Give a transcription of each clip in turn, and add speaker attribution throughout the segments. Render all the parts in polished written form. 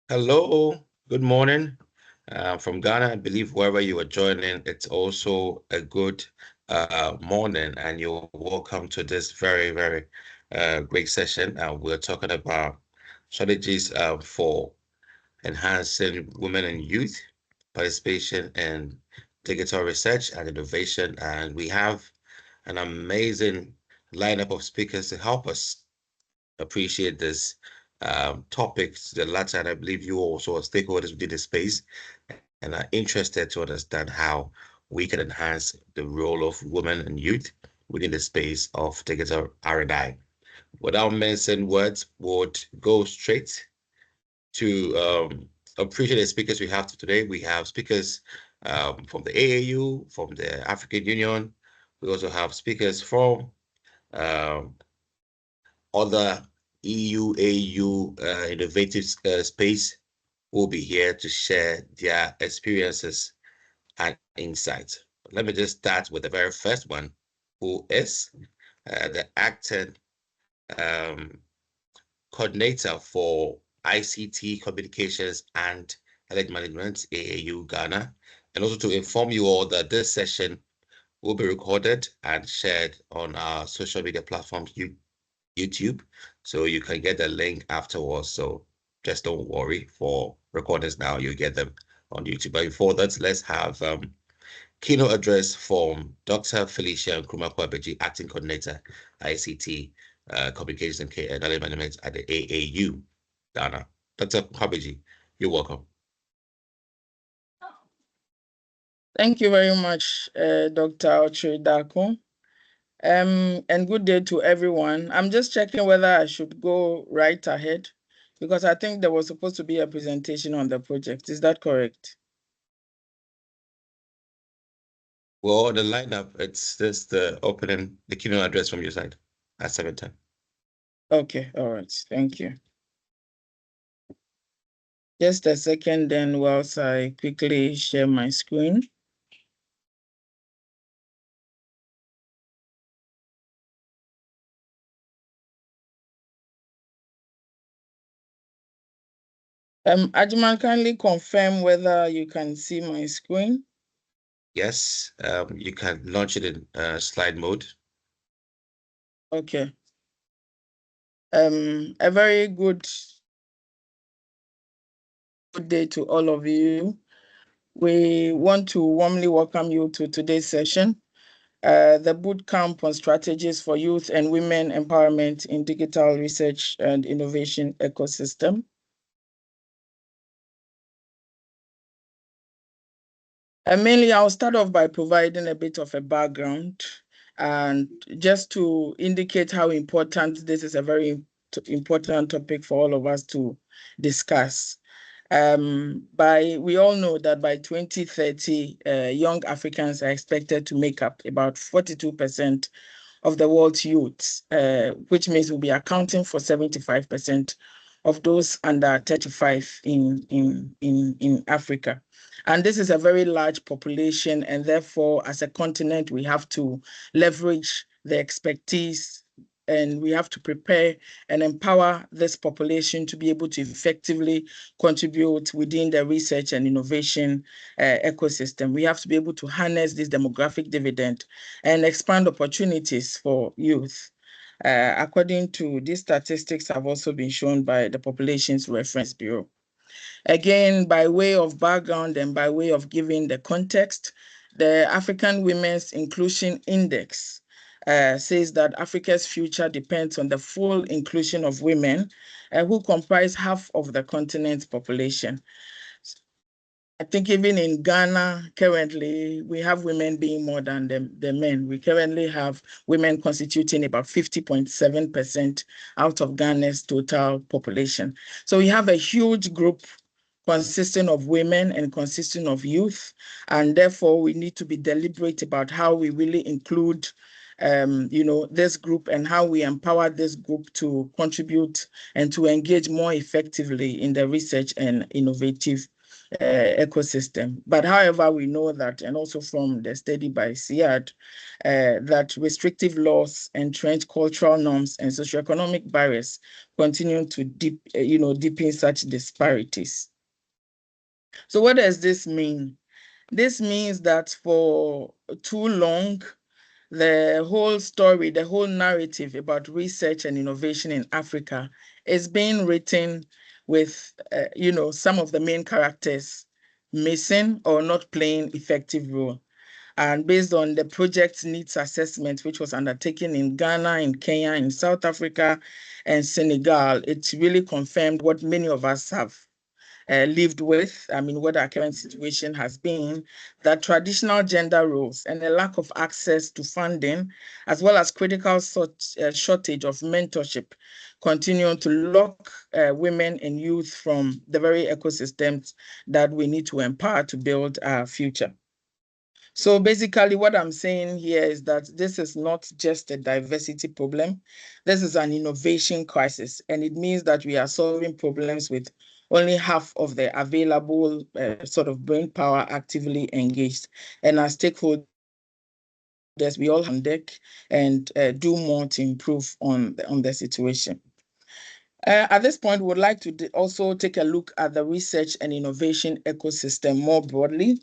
Speaker 1: Hello, good morning. From Ghana, I believe wherever you are joining, it's also a good morning, and you're welcome to this very great session. We're talking about strategies for enhancing women and youth participation in digital research and innovation. And we have an amazing lineup of speakers to help us appreciate this topics, the latter, and I believe you also are stakeholders within the space and are interested to understand how we can enhance the role of women and youth within the space of digital R&I. Without mentioning words, would go straight to appreciate the speakers we have today. We have speakers from the AAU, from the African Union. We also have speakers from um, other EU, AU innovative space will be here to share their experiences and insights. Let me just start with the very first one, who is the acting um, coordinator for ICT communications and knowledge management, AAU Ghana, and also to inform you all that this session will be recorded and shared on our social media platforms, YouTube, so you can get the link afterwards. So just don't worry for recordings now, you get them on YouTube. But before that, let's have keynote address from Dr. Felicia Nkrumah-Kwabeji, Acting Coordinator, ICT Communications and Knowledge Management at the AAU, Ghana. Dr. Kwabeji, you're welcome.
Speaker 2: Thank you very much, Dr. Ochridako. And good day to everyone. I'm just checking whether I should go right ahead because I think there was supposed to be a presentation on the project. Is that correct?
Speaker 1: Well, the lineup, it's just the opening, the keynote address from your side at 7:10.
Speaker 2: Okay, all right. Thank you. Just a second then whilst I quickly share my screen. Ajman, kindly confirm whether you can see my screen.
Speaker 1: Yes, you can launch it in slide mode.
Speaker 2: Okay. A very good day to all of you. We want to warmly welcome you to today's session, the bootcamp on strategies for youth and women empowerment in digital research and innovation ecosystem. And mainly, I'll start off by providing a bit of a background and just to indicate how important this is a very important topic for all of us to discuss. We all know that by 2030, young Africans are expected to make up about 42% of the world's youths, which means we'll be accounting for 75% of those under 35 in Africa. And this is a very large population, and therefore, as a continent, we have to leverage the expertise and we have to prepare and empower this population to be able to effectively contribute within the research and innovation ecosystem. We have to be able to harness this demographic dividend and expand opportunities for youth. According to these statistics have also been shown by the Populations Reference Bureau. Again, by way of background and by way of giving the context, the African Women's Inclusion Index says that Africa's future depends on the full inclusion of women who comprise half of the continent's population. I think even in Ghana, currently, we have women being more than the men. We currently have women constituting about 50.7% out of Ghana's total population. So we have a huge group consisting of women and consisting of youth, and therefore we need to be deliberate about how we really include this group and how we empower this group to contribute and to engage more effectively in the research and innovative ecosystem. But however, we know that, and also from the study by SIAD, that restrictive laws, entrenched cultural norms, and socioeconomic barriers continue to deepen such disparities. So what does this mean? This means that for too long, the whole story, the whole narrative about research and innovation in Africa is being written with, some of the main characters missing or not playing effective role. And based on the project needs assessment, which was undertaken in Ghana, in Kenya, in South Africa, and Senegal, it really confirmed what many of us have lived with, what our current situation has been, that traditional gender roles and a lack of access to funding, as well as critical shortage of mentorship, continue to lock women and youth from the very ecosystems that we need to empower to build our future. So basically what I'm saying here is that this is not just a diversity problem. This is an innovation crisis. And it means that we are solving problems with only half of the available sort of brain power actively engaged. And as stakeholders, we all have to get on deck and do more to improve on the situation. At this point, we would like to also take a look at the research and innovation ecosystem more broadly.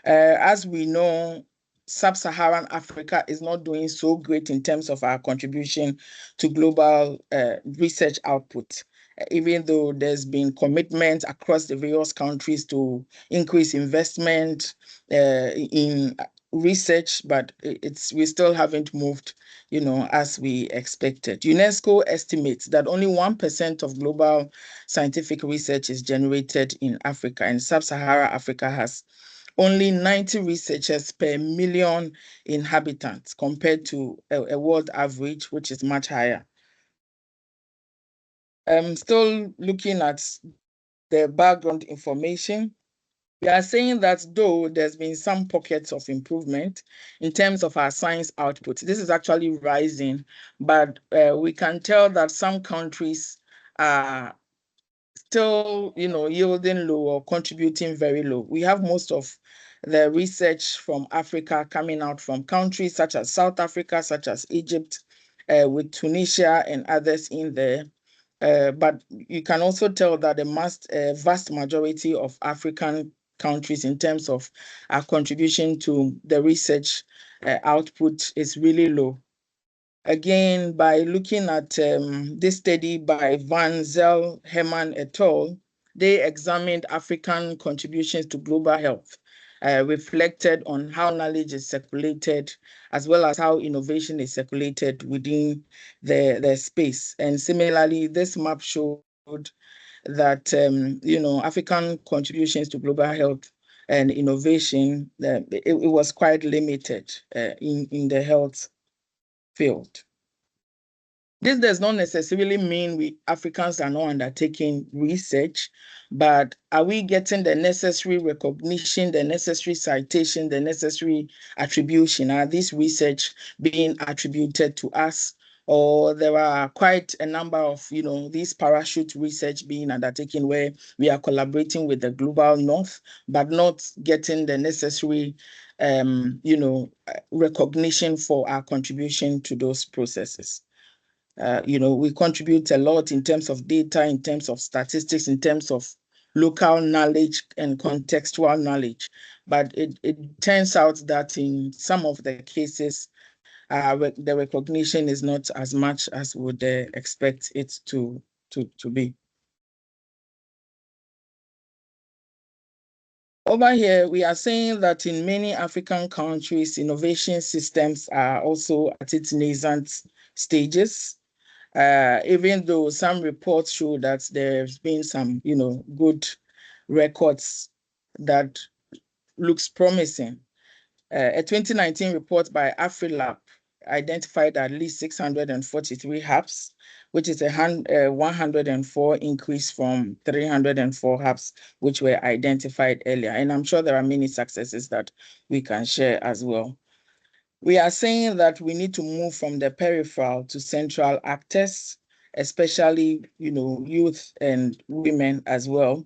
Speaker 2: As we know, Sub-Saharan Africa is not doing so great in terms of our contribution to global research output, even though there's been commitment across the various countries to increase investment in research, but we still haven't moved, as we expected. UNESCO estimates that only 1% of global scientific research is generated in Africa, and Sub-Saharan Africa has only 90 researchers per million inhabitants compared to a world average, which is much higher. Still looking at the background information, we are saying that though there's been some pockets of improvement in terms of our science output, this is actually rising, but we can tell that some countries are still, yielding low or contributing very low. We have most of the research from Africa coming out from countries such as South Africa, such as Egypt, with Tunisia and others in there. But you can also tell that the vast majority of African countries in terms of our contribution to the research output is really low. Again, by looking at this study by Van Zel, Herman et al., they examined African contributions to global health, reflected on how knowledge is circulated, as well as how innovation is circulated within the space. And similarly, this map showed that, African contributions to global health and innovation, it was quite limited in the health field. This does not necessarily mean we Africans are not undertaking research, but are we getting the necessary recognition, the necessary citation, the necessary attribution? Are this research being attributed to us? Or there are quite a number of, these parachute research being undertaken where we are collaborating with the global north, but not getting the necessary, recognition for our contribution to those processes. We contribute a lot in terms of data, in terms of statistics, in terms of local knowledge and contextual knowledge. But it turns out that in some of the cases, the recognition is not as much as would expect it to be. Over here, we are saying that in many African countries, innovation systems are also at its nascent stages. Even though some reports show that there's been some, good records that looks promising. A 2019 report by AfriLab identified at least 643 hubs, which is a 104 increase from 304 hubs, which were identified earlier. And I'm sure there are many successes that we can share as well. We are saying that we need to move from the peripheral to central actors. especially, youth and women as well.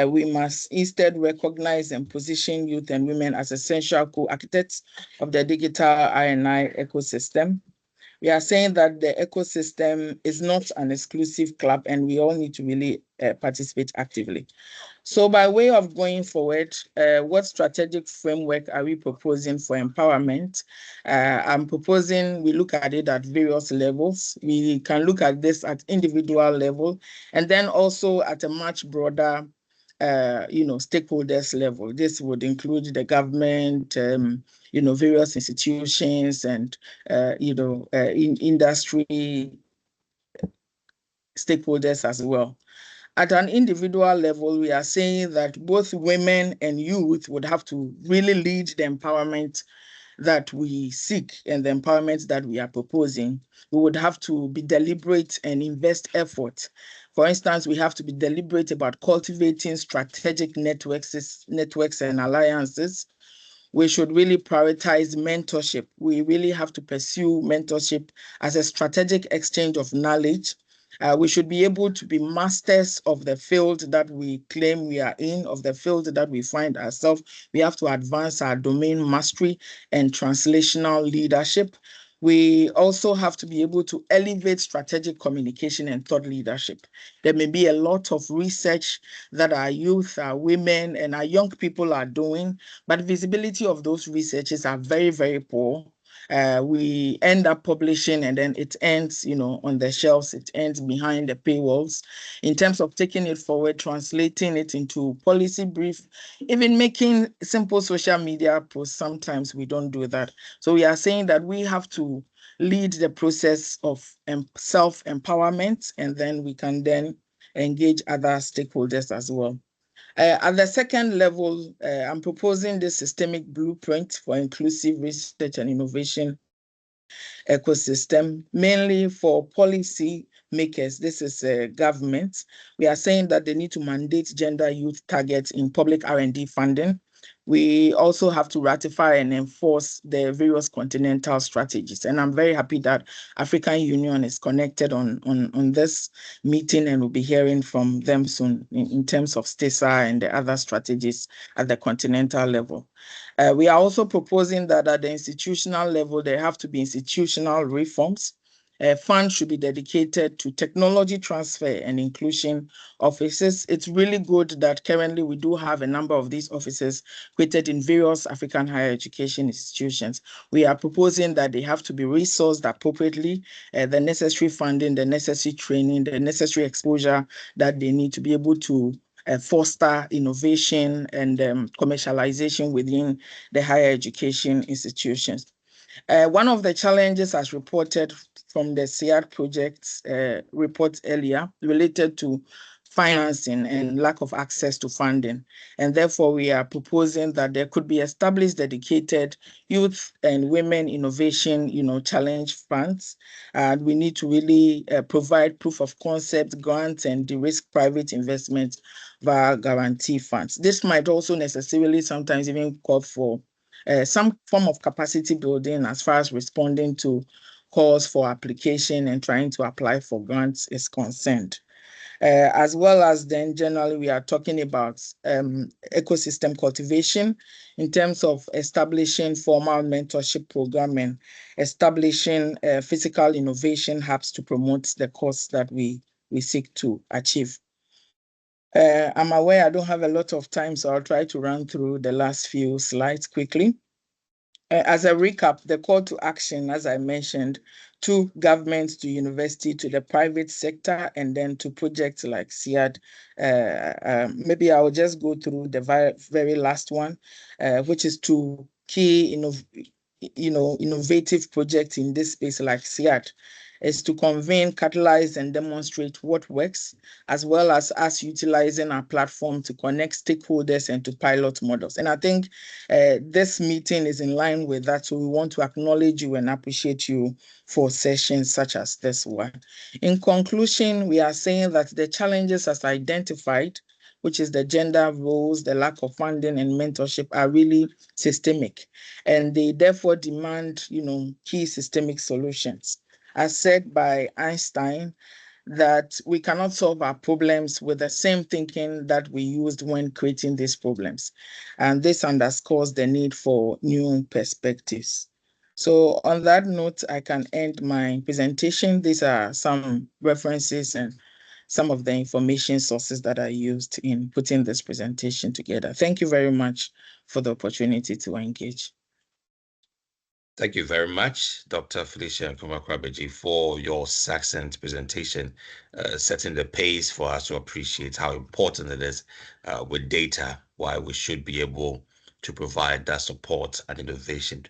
Speaker 2: We must instead recognize and position youth and women as essential co-architects of the digital I&I ecosystem. We are saying that the ecosystem is not an exclusive club, and we all need to really participate actively. So by way of going forward, what strategic framework are we proposing for empowerment? I'm proposing we look at it at various levels. We can look at this at individual level, and then also at a much broader stakeholders level. This would include the government, various institutions, and in industry stakeholders as well. At an individual level, we are saying that both women and youth would have to really lead the empowerment that we seek and the empowerment that we are proposing. We would have to be deliberate and invest effort. For instance, we have to be deliberate about cultivating strategic networks and alliances. We should really prioritize mentorship. We really have to pursue mentorship as a strategic exchange of knowledge. We should be able to be masters of the field that we claim we are in, of the field that we find ourselves. We have to advance our domain mastery and translational leadership. We also have to be able to elevate strategic communication and thought leadership. There may be a lot of research that our youth, our women, and our young people are doing, but visibility of those researches are very, very poor. We end up publishing and then it ends, on the shelves, it ends behind the paywalls. In terms of taking it forward, translating it into policy brief, even making simple social media posts, sometimes we don't do that. So we are saying that we have to lead the process of self-empowerment, and then we can then engage other stakeholders as well. At the second level, I'm proposing this systemic blueprint for inclusive research and innovation ecosystem, mainly for policy makers. This is government. We are saying that they need to mandate gender youth targets in public R&D funding. We also have to ratify and enforce the various continental strategies. And I'm very happy that African Union is connected on this meeting, and we'll be hearing from them soon in terms of STESA and the other strategies at the continental level. We are also proposing that at the institutional level, there have to be institutional reforms. Funds should be dedicated to technology transfer and inclusion offices. It's really good that currently we do have a number of these offices created in various African higher education institutions. We are proposing that they have to be resourced appropriately, the necessary funding, the necessary training, the necessary exposure that they need to be able to foster innovation and commercialization within the higher education institutions. One of the challenges, as reported from the SEAD project's report earlier, related to financing and lack of access to funding. And therefore, we are proposing that there could be established dedicated youth and women innovation, challenge funds. And we need to really provide proof of concept grants and de-risk private investment via guarantee funds. This might also necessarily sometimes even call for some form of capacity building as far as responding to calls for application and trying to apply for grants is concerned. As well as then generally we are talking about ecosystem cultivation in terms of establishing formal mentorship program and establishing physical innovation hubs to promote the cause that we seek to achieve. I'm aware I don't have a lot of time, so I'll try to run through the last few slides quickly. As a recap, the call to action, as I mentioned, to governments, to university, to the private sector, and then to projects like SEAD. Maybe I'll just go through the very last one, which is to key innovative projects in this space like SEAD, is to convene, catalyze, and demonstrate what works, as well as us utilizing our platform to connect stakeholders and to pilot models. And I think this meeting is in line with that. So we want to acknowledge you and appreciate you for sessions such as this one. In conclusion, we are saying that the challenges as identified, which is the gender roles, the lack of funding and mentorship, are really systemic. And they therefore demand, key systemic solutions. As said by Einstein, that we cannot solve our problems with the same thinking that we used when creating these problems. And this underscores the need for new perspectives. So on that note, I can end my presentation. These are some references and some of the information sources that I used in putting this presentation together. Thank you very much for the opportunity to engage.
Speaker 1: Thank you very much, Dr. Felicia Nkomakrabeji, for your succinct presentation, setting the pace for us to appreciate how important it is with data, why we should be able to provide that support and innovation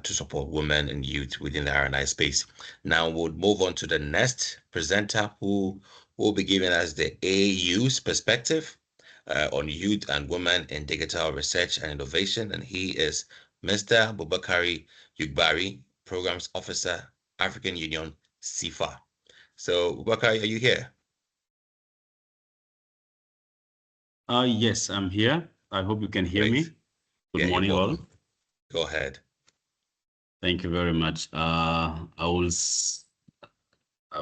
Speaker 1: to support women and youth within the R&I space. Now we'll move on to the next presenter who will be giving us the AU's perspective on youth and women in digital research and innovation, and he is Mr. Bubakari Yugbari, Programs Officer, African Union, CIFA. So, Bubakari, are you here?
Speaker 3: Yes, I'm here. I hope you can hear
Speaker 1: Great.
Speaker 3: me. Good
Speaker 1: Yeah, you're
Speaker 3: morning,
Speaker 1: welcome.
Speaker 3: all.
Speaker 1: Go ahead.
Speaker 3: Thank you very much. I'll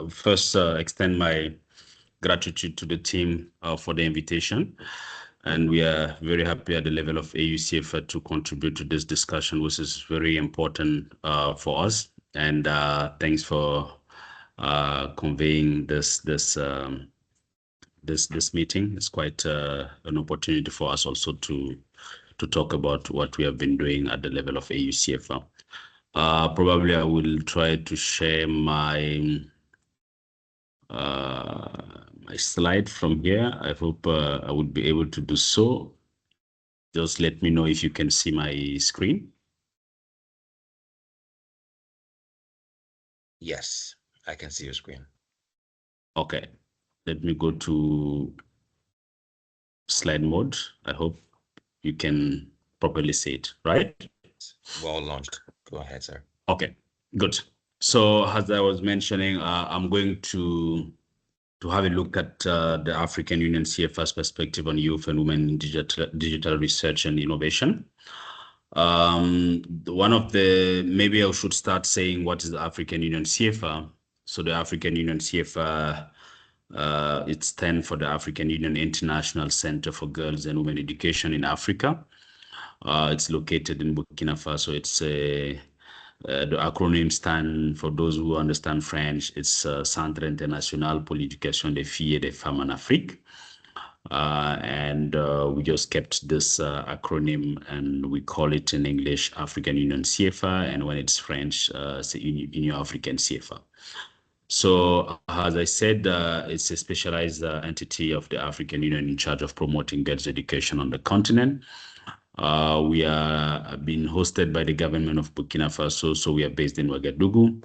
Speaker 3: first extend my gratitude to the team for the invitation. And we are very happy at the level of AUCF to contribute to this discussion, which is very important for us. And thanks for conveying this meeting. It's quite an opportunity for us also to talk about what we have been doing at the level of AUCF. Probably I will try to share my my slide from here. I hope I would be able to do so. Just let me know if you can see my screen.
Speaker 1: Yes, I can see your screen.
Speaker 3: Okay, let me go to slide mode. I hope you can properly see it, right?
Speaker 1: Well launched. Go ahead, sir.
Speaker 3: Okay, good. So as I was mentioning, I'm going to have a look at the African Union CFS perspective on youth and women in digital research and innovation. One of the, maybe I should start saying what is the African Union CFR. So the African Union CFR, it stands for the African Union International Center for Girls and Women Education in Africa. It's located in Burkina Faso. It's the acronym stand, for those who understand French, it's Centre International pour l'Éducation des Filles et des Femmes en Afrique. And we just kept this acronym and we call it in English African Union CFA, and when it's French, it's Union African CFA. So as I said, it's a specialized entity of the African Union in charge of promoting girls' education on the continent. We are being hosted by the government of Burkina Faso, so we are based in Ouagadougou,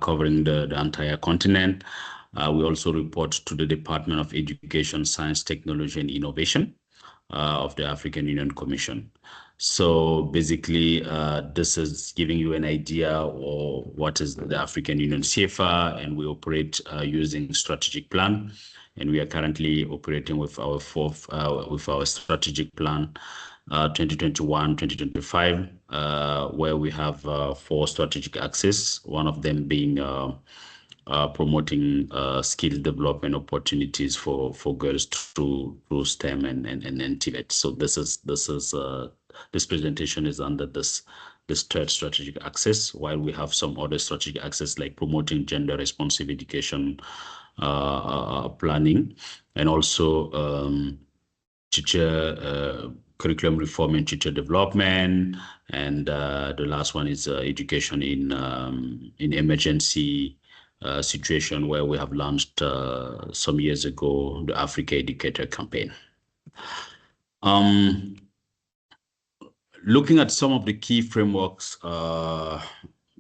Speaker 3: covering the entire continent. We also report to the Department of Education, Science, Technology, and Innovation of the African Union Commission. So basically, this is giving you an idea of what is the African Union CFA, and we operate using strategic plan. And we are currently operating with our strategic plan 2021-2025, where we have 4 strategic axes, one of them being promoting skill development opportunities for girls through STEM and TVET. So this presentation is under this third strategic axis, while we have some other strategic axes like promoting gender responsive education planning, and also teacher curriculum reform and teacher development, and the last one is education in emergency situation, where we have launched some years ago the Africa Educator campaign. Looking at some of the key frameworks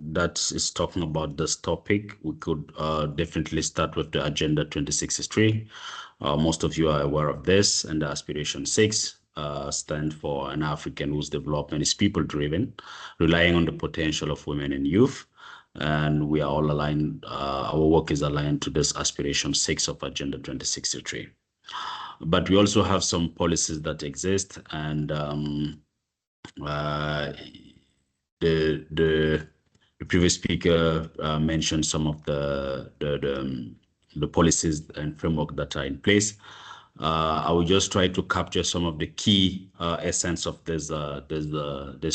Speaker 3: that is talking about this topic, we could definitely start with the Agenda 2063. Most of you are aware of this, and the Aspiration 6 stand for an African whose development is people-driven, relying on the potential of women and youth. And we are all aligned, our work is aligned to this Aspiration 6 of Agenda 2063. But we also have some policies that exist, and the the previous speaker mentioned some of the policies and framework that are in place. I will just try to capture some of the key essence of these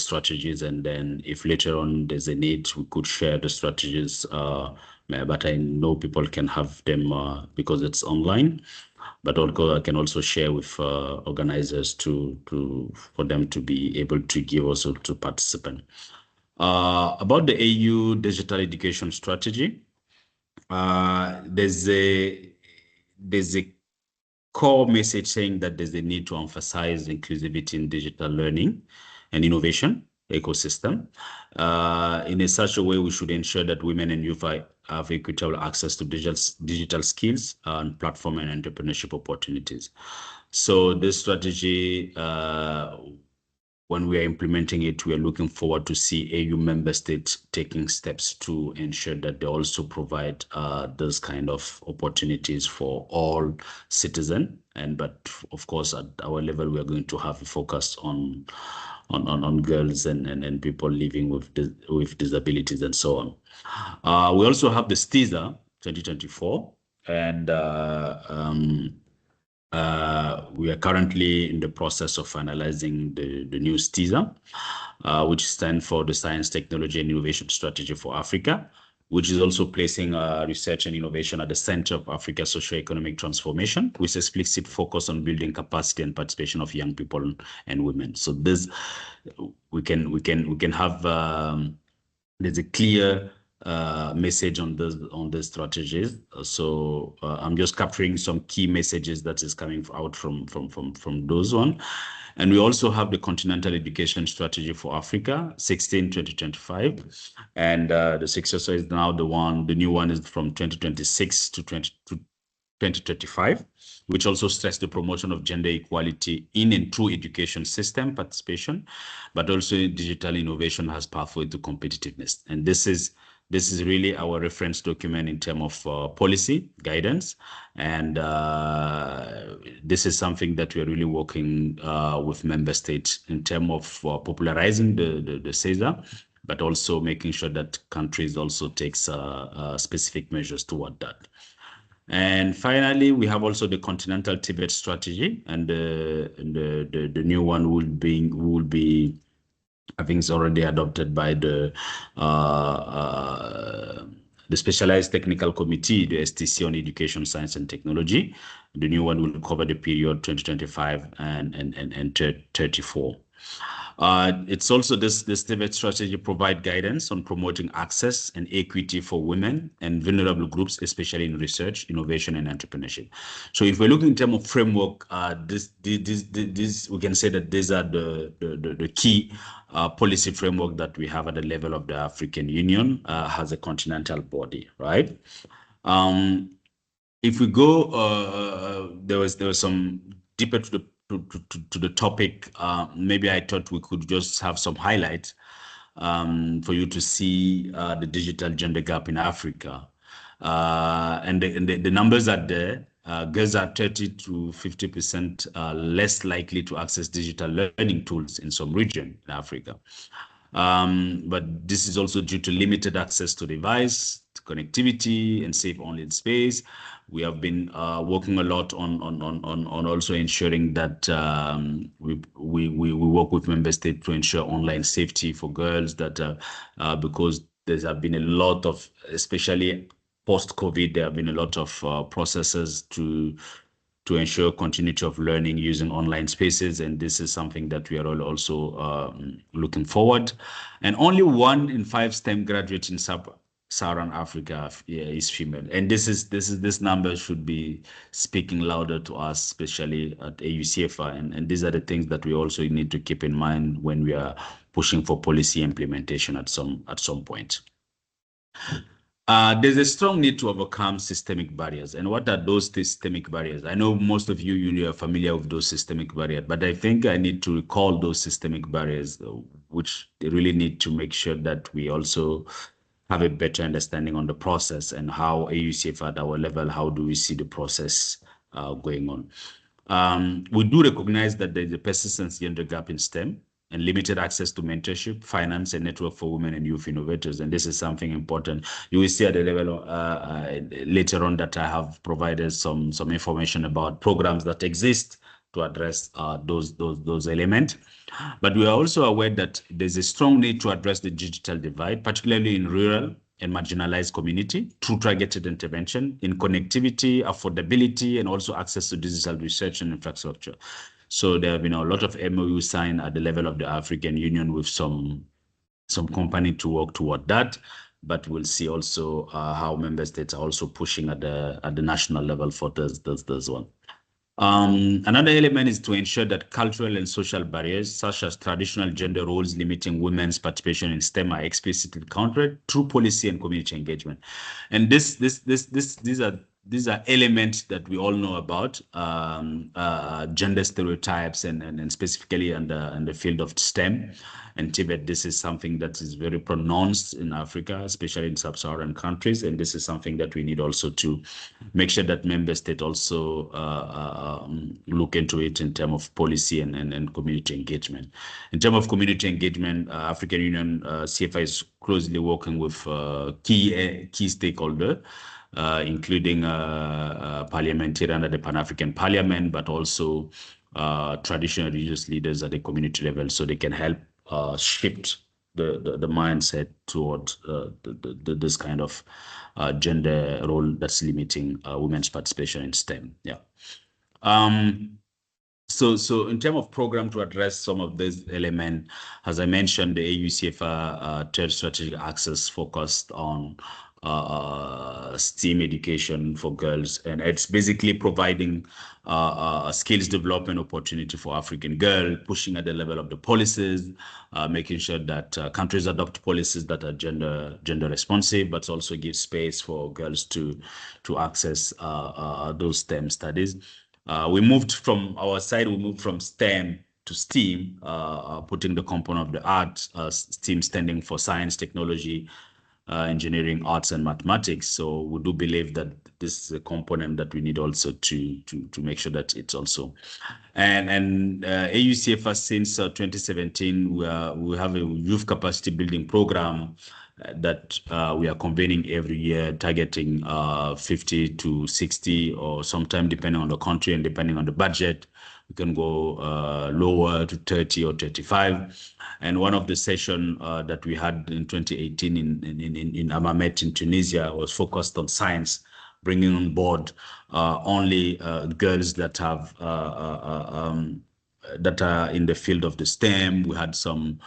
Speaker 3: strategies, and then if later on there's a need, we could share the strategies. But I know people can have them because it's online. But also I can also share with organizers for them to be able to give also to participants. About the AU digital education strategy, there's a core message saying that there's a need to emphasize inclusivity in digital learning and innovation ecosystem. In a such a way, we should ensure that women and youth have equitable access to digital skills and platform and entrepreneurship opportunities. So this strategy, when we are implementing it, we are looking forward to see AU member states taking steps to ensure that they also provide those kind of opportunities for all citizens. But of course, at our level, we are going to have a focus on girls and people living with disabilities and so on. We also have the STISA 2024, and we are currently in the process of finalizing the new STISA, which stands for the Science, Technology and Innovation Strategy for Africa, which is also placing research and innovation at the center of Africa's socio-economic transformation, with explicit focus on building capacity and participation of young people and women. So this, we can have, there's a clear message on the strategies. So I'm just capturing some key messages that is coming out from those one. And we also have the Continental Education Strategy for Africa, 2025. And the successor is now the new one is from 2026 to 2035, which also stress the promotion of gender equality in and through education system participation, but also digital innovation has pathway to competitiveness. And this is really our reference document in terms of policy guidance. And this is something that we're really working with member states in terms of popularizing the CESA, but also making sure that countries also takes specific measures toward that. And finally, we have also the Continental Tibet Strategy, and the new one will be I think it's already adopted by the Specialized Technical Committee, the STC on Education, Science and Technology. The new one will cover the period 2025 and 34. It's also this Tibet strategy provide guidance on promoting access and equity for women and vulnerable groups, especially in research, innovation, and entrepreneurship. So if we're looking in terms of framework, this we can say that these are the key policy framework that we have at the level of the African Union as a continental body, right? If we go, there was some deeper to the topic. Maybe I thought we could just have some highlights for you to see the digital gender gap in Africa. And the numbers are there. Girls are 30 to 50% less likely to access digital learning tools in some region in Africa. But this is also due to limited access to device, to connectivity, and safe online space. We have been working a lot on also ensuring that we work with member states to ensure online safety for girls. That because there have been a lot of, especially post-COVID, there have been a lot of processes to ensure continuity of learning using online spaces. And this is something that we are all also looking forward. And only 1 in 5 STEM graduates in Sub-Saharan Africa is female. And this number should be speaking louder to us, especially at AUCFR. And these are the things that we also need to keep in mind when we are pushing for policy implementation at some point. There's a strong need to overcome systemic barriers. And what are those systemic barriers? I know most of you are familiar with those systemic barriers, but I think I need to recall those systemic barriers, which they really need to make sure that we also have a better understanding on the process and how AUCF at our level, how do we see the process going on? We do recognize that there's a persistent gender gap in STEM, and limited access to mentorship, finance, and network for women and youth innovators. And this is something important. You will see at the level later on that I have provided some information about programs that exist to address those elements. But we are also aware that there's a strong need to address the digital divide, particularly in rural and marginalized community, through targeted intervention in connectivity, affordability, and also access to digital research and infrastructure. So there have been a lot of MOU signed at the level of the African Union with some company to work toward that. But we'll see also how member states are also pushing at the national level for this one. Another element is to ensure that cultural and social barriers, such as traditional gender roles limiting women's participation in STEM, are explicitly countered through policy and community engagement. And these are elements that we all know about, gender stereotypes and specifically in the field of STEM and Tibet. This is something that is very pronounced in Africa, especially in sub-Saharan countries. And this is something that we need also to make sure that member states also look into it in terms of policy and community engagement. In terms of community engagement, African Union CFI is closely working with key stakeholders, including parliamentarians at the Pan-African Parliament, but also traditional religious leaders at the community level, so they can help shift the mindset toward this kind of gender role that's limiting women's participation in STEM. Yeah. So in terms of program to address some of these elements, as I mentioned, the AU-CFA third strategic axis focused on STEAM education for girls, and it's basically providing skills development opportunity for African girls, pushing at the level of the policies, making sure that countries adopt policies that are gender responsive, but also give space for girls to access those STEM studies. We moved from STEM to STEAM, putting the component of the art, STEAM standing for science, technology, engineering, arts, and mathematics. So we do believe that this is a component that we need also to make sure that it's also. And AU-CFA since 2017, we have a youth capacity building program that we are convening every year, targeting 50 to 60, or sometime depending on the country and depending on the budget, we can go lower to 30 or 35. And one of the sessions that we had in 2018 in Amamet in Tunisia was focused on science, bringing on board only girls that have that are in the field of the STEM. We had some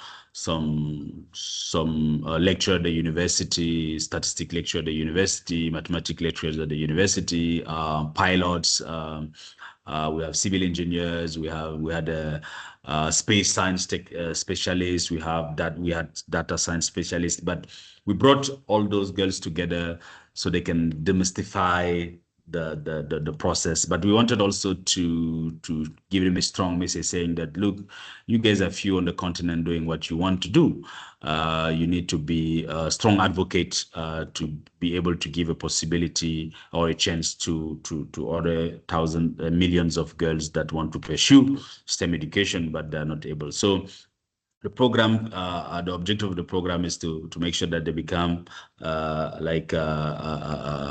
Speaker 3: lecture at the university, statistic lecture at the university, mathematics lectures at the university, pilots. We have civil engineers. We had a space science tech specialists. We had data science specialists. But we brought all those girls together so they can demystify the process. But we wanted also to give them a strong message saying that, look, you guys are few on the continent doing what you want to do. You need to be a strong advocate to be able to give a possibility or a chance to other millions of girls that want to pursue STEM education, but they're not able. So the program, the objective of the program is to make sure that they become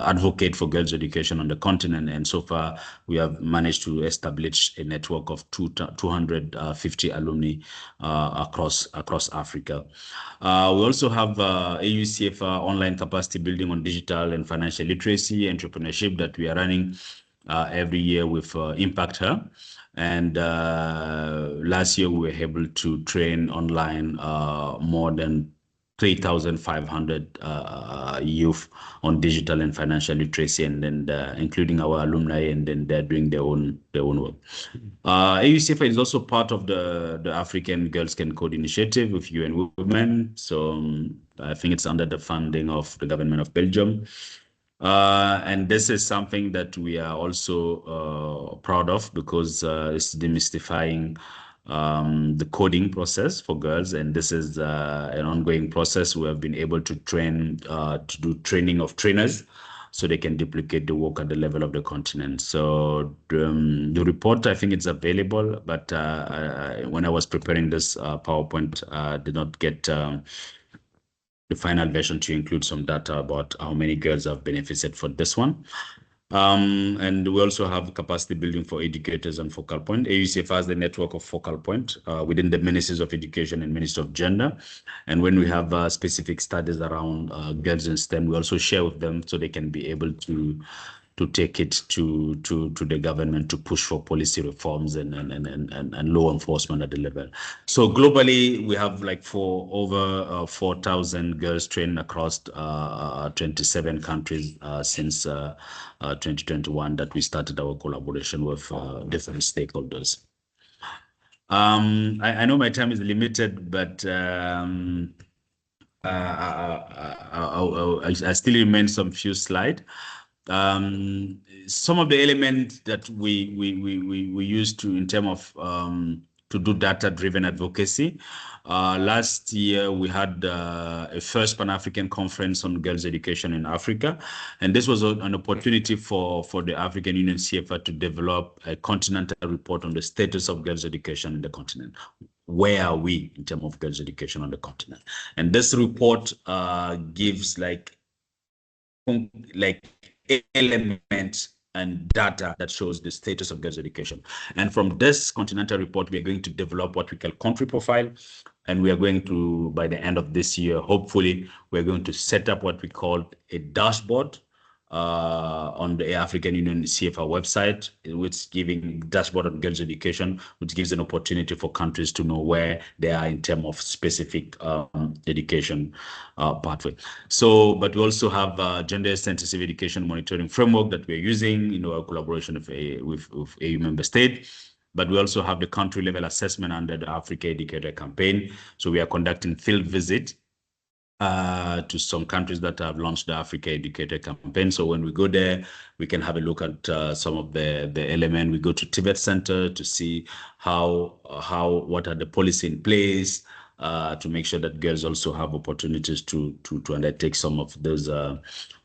Speaker 3: advocate for girls' education on the continent. And so far, we have managed to establish a network of 250 alumni across Africa. We also have AU-CFA online capacity building on digital and financial literacy, entrepreneurship that we are running every year with Impact Her. And last year, we were able to train online more than 3,500 youth on digital and financial literacy, and then including our alumni, and then they're doing their own work. AU-CFA is also part of the African Girls Can Code initiative with UN Women. So I think it's under the funding of the government of Belgium. And this is something that we are also proud of, because it's demystifying the coding process for girls. And this is an ongoing process. We have been able to do training of trainers. so they can duplicate the work at the level of the continent. So the report, I think it's available, but when I was preparing this PowerPoint, did not get the final version to include some data about how many girls have benefited for this one. And we also have capacity building for educators and focal point. AUCF has the network of focal point within the Ministries of Education and Ministry of Gender. And when we have specific studies around girls in STEM, we also share with them so they can be able to take it to the government to push for policy reforms and law enforcement at the level. So globally, we have like over 4,000 girls trained across 27 countries since 2021 that we started our collaboration with different stakeholders. I know my time is limited, but I still remain some few slides. Some of the elements that we use to in terms of to do data-driven advocacy. Last year, we had a first Pan-African conference on girls' education in Africa. And this was an opportunity for the African Union CFR to develop a continental report on the status of girls' education in the continent. Where are we in terms of girls' education on the continent? And this report gives like elements and data that shows the status of girls' education. And from this continental report, we are going to develop what we call country profile. And we are going to, by the end of this year, hopefully, we're going to set up what we call a dashboard on the African Union CFR website, which giving dashboard on girls' education, which gives an opportunity for countries to know where they are in terms of specific education pathway. So, but we also have gender-sensitive education monitoring framework that we're using in our collaboration with AU member state. But we also have the country level assessment under the Africa Educator Campaign. So we are conducting field visit to some countries that have launched the Africa Educator Campaign. So when we go there, we can have a look at some of the element. We go to Tibet Center to see what are the policy in place to make sure that girls also have opportunities to undertake some of those.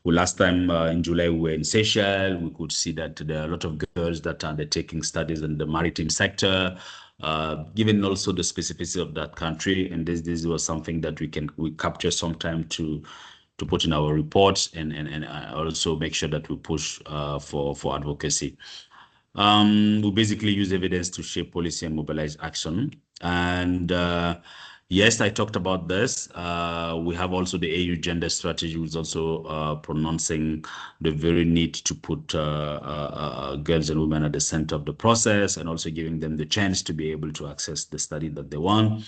Speaker 3: Last time in July, we were in Seychelles. We could see that there are a lot of girls that are undertaking studies in the maritime sector. Given also the specificity of that country, and this was something that we capture sometime to put in our reports and also make sure that we push for advocacy. We basically use evidence to shape policy and mobilize action. And yes, I talked about this. We have also the AU gender strategy, which is also pronouncing the very need to put girls and women at the center of the process and also giving them the chance to be able to access the study that they want.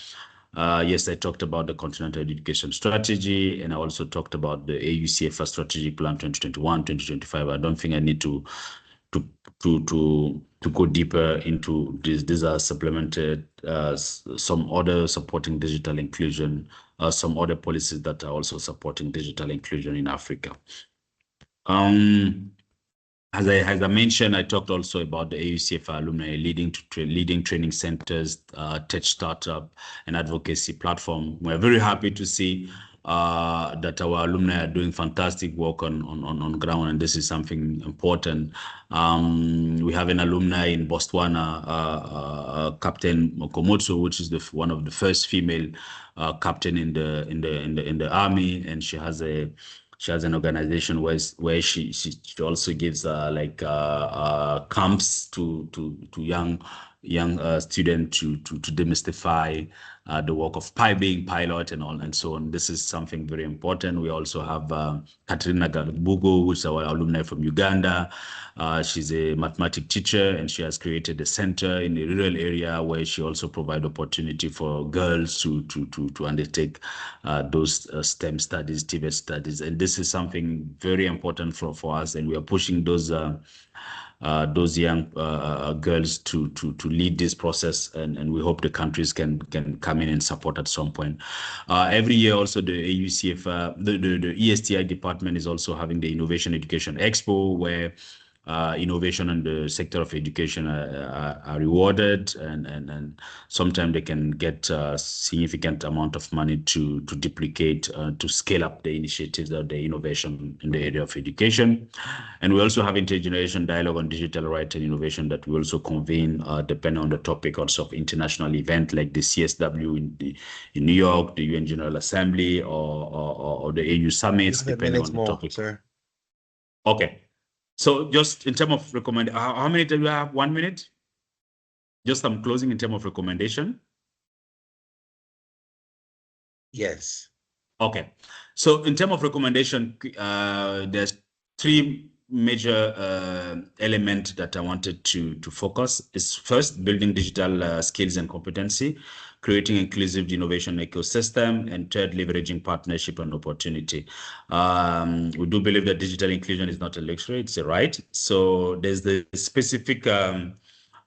Speaker 3: Yes, I talked about the continental education strategy, and I also talked about the AU CFR strategic plan 2021-2025. I don't think I need to go deeper into this. These are supplemented some other supporting digital inclusion, some other policies that are also supporting digital inclusion in Africa. As I mentioned, I talked also about the AUCFR alumni leading training centers, tech startup, and advocacy platform. We're very happy to see that our alumni are doing fantastic work on ground, and this is something important. We have an alumni in Botswana, Captain Mokomotso, which is one of the first female captain in the army, and she has an organization where she also gives camps to young students to demystify the work of being pilot and all and so on. This is something very important. We also have Katrina Gabugo, which is our alumni from Uganda. She's a mathematics teacher, and she has created a center in a rural area where she also provides opportunity for girls to undertake those STEM studies, Tibet studies. And this is something very important for us, and we are pushing those young girls to lead this process, and we hope the countries can come in and support at some point. Every year also the AUCF, the ESTI department is also having the Innovation Education Expo, where innovation in the sector of education are rewarded, and sometimes they can get a significant amount of money to duplicate, to scale up the initiatives or the innovation in the area of education. And we also have intergeneration dialogue on digital rights and innovation that we also convene depending on the topic also of international event like the CSW in New York, the UN General Assembly, or the AU summits, depending on the
Speaker 1: more,
Speaker 3: topic.
Speaker 1: sir.
Speaker 3: Okay. So just in terms of recommend, how many do you have? 1 minute? Just some closing in terms of recommendation.
Speaker 1: Yes.
Speaker 3: Okay. So in terms of recommendation, there's three major elements that I wanted to focus. Is first, building digital skills and competency, creating inclusive innovation ecosystem, and third, leveraging partnership and opportunity. We do believe that digital inclusion is not a luxury, it's a right. So there's the specific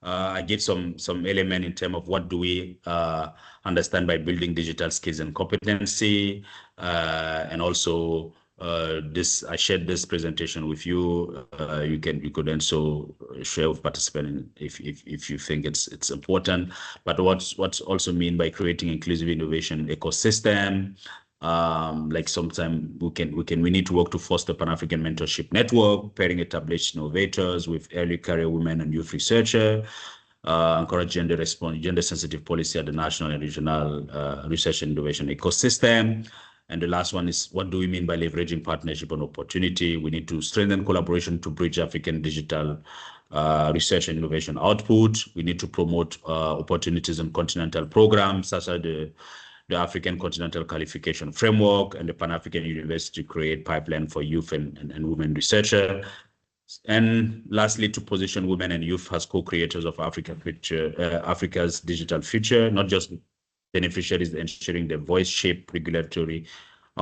Speaker 3: I give some element in terms of what do we understand by building digital skills and competency, and also this I shared this presentation with you. You could also share with participants if you think it's important. But what's also mean by creating inclusive innovation ecosystem. Like sometimes we need to work to foster Pan-African mentorship network, pairing established innovators with early career women and youth researcher, encourage gender sensitive policy at the national and regional research and innovation ecosystem. And the last one is, what do we mean by leveraging partnership and opportunity? We need to strengthen collaboration to bridge African digital research and innovation output. We need to promote opportunities in continental programs such as the African Continental Qualification Framework and the Pan-African University create pipeline for youth and women researcher. And lastly, to position women and youth as co-creators of Africa's digital future, not just beneficiaries, ensuring their voice shape regulatory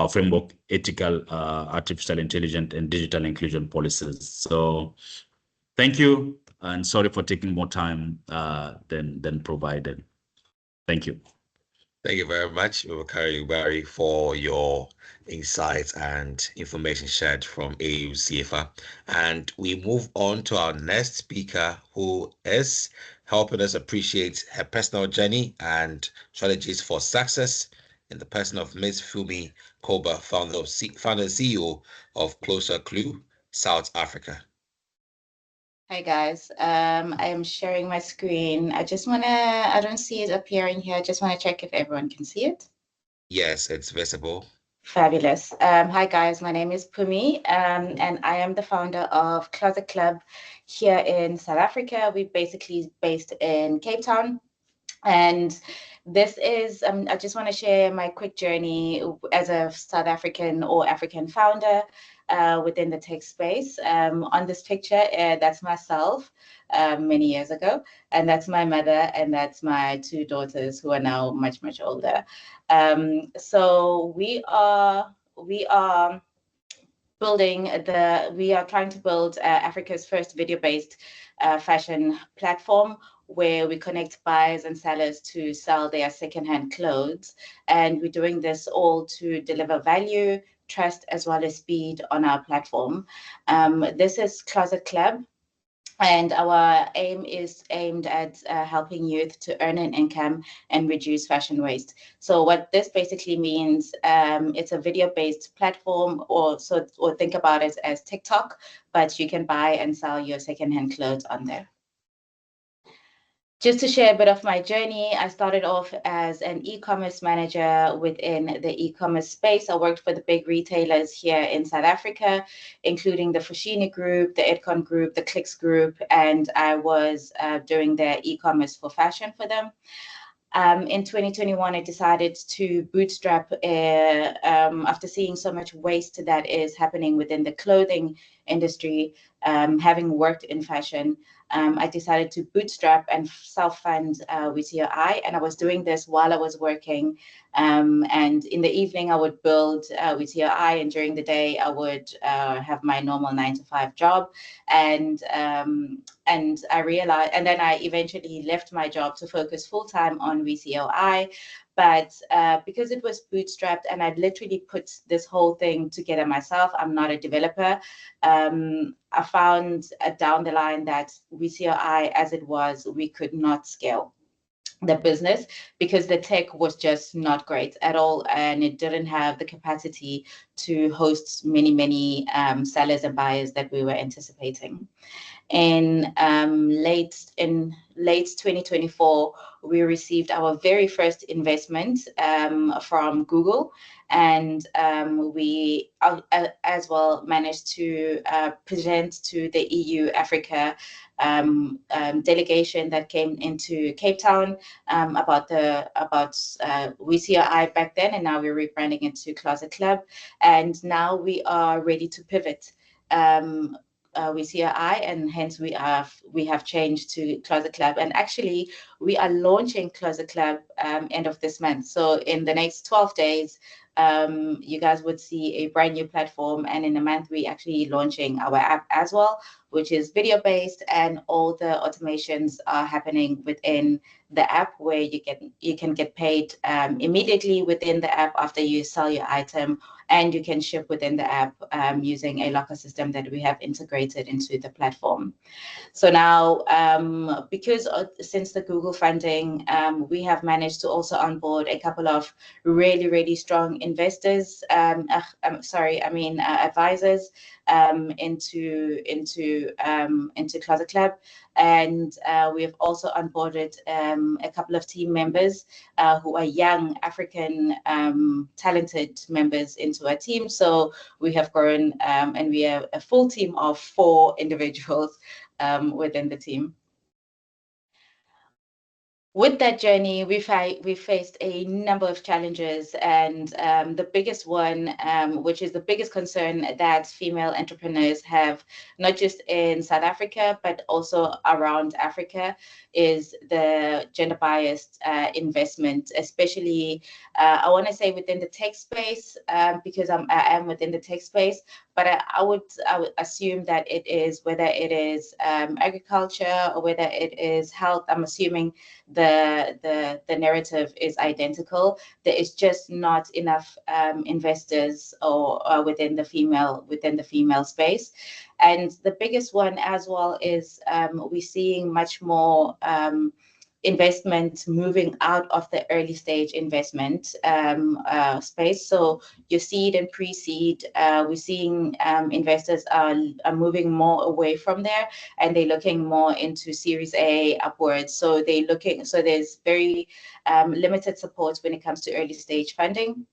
Speaker 3: framework, ethical, artificial intelligence, and digital inclusion policies. So thank you, and sorry for taking more time than provided. Thank you.
Speaker 1: Thank you very much, Bakari Ubari, for your insights and information shared from AU CFA. And we move on to our next speaker, who is helping us appreciate her personal journey and strategies for success in the person of Ms. Fumi Koba, founder and CEO of Closer Clue, South Africa.
Speaker 4: Hi guys, I am sharing my screen. I don't see it appearing here. I just want to check if everyone can see it.
Speaker 1: Yes, it's visible.
Speaker 4: Fabulous. Hi guys, my name is Pumi, and I am the founder of Closet Club here in South Africa. We're basically based in Cape Town. And this is, I just want to share my quick journey as a South African or African founder within the tech space. On this picture, that's myself many years ago, and that's my mother, and that's my two daughters who are now much, much older. So we are trying to build Africa's first video-based fashion platform where we connect buyers and sellers to sell their secondhand clothes. And we're doing this all to deliver value, trust, as well as speed on our platform. This is Closet Club. And our aim is aimed at helping youth to earn an income and reduce fashion waste. So what this basically means, it's a video-based platform, or think about it as TikTok, but you can buy and sell your secondhand clothes on there. Just to share a bit of my journey, I started off as an e-commerce manager within the e-commerce space. I worked for the big retailers here in South Africa, including the Foschini Group, the Edcon Group, the Clicks Group, and I was doing their e-commerce for fashion for them. In 2021, I decided to bootstrap after seeing so much waste that is happening within the clothing industry, having worked in fashion. I decided to bootstrap and self-fund with COI, and I was doing this while I was working. And in the evening, I would build with COI, and during the day, I would have my normal 9-to-5 job. And I realized, and then I eventually left my job to focus full time on VCOI. But because it was bootstrapped and I literally put this whole thing together myself, I'm not a developer. I found down the line that VCOI, as it was, we could not scale the business because the tech was just not great at all, and it didn't have the capacity to host many sellers and buyers that we were anticipating. In late 2024, we received our very first investment from Google, and we as well managed to present to the EU Africa delegation that came into Cape Town about VCI back then, and now we're rebranding it to Closet Club, and now we are ready to pivot. VCI, and hence we have changed to Closet Club, and actually we are launching Closet Club end of this month. So in the next 12 days, you guys would see a brand new platform, and in a month we actually launching our app as well, which is video based, and all the automations are happening within the app, where you can get paid immediately within the app after you sell your item, and you can ship within the app using a locker system that we have integrated into the platform. So now, because since the Google funding, we have managed to also onboard a couple of really strong investors. Advisors into Closet Club, and we have also onboarded a couple of team members who are young African talented members into our team. So we have grown, and we are a full team of 4 individuals within the team. With that journey, we faced a number of challenges, and the biggest one, which is the biggest concern that female entrepreneurs have, not just in South Africa, but also around Africa, is the gender biased investment, especially, I want to say within the tech space, because I am within the tech space, but I would assume that it is, whether it is agriculture or whether it is health, I'm assuming the narrative is identical. There is just not enough investors or within the female space. And the biggest one as well is we're seeing much more investment moving out of the early stage investment space. So your seed and pre-seed, we're seeing investors are moving more away from there, and they're looking more into Series A upwards. So there's very limited support when it comes to early stage funding.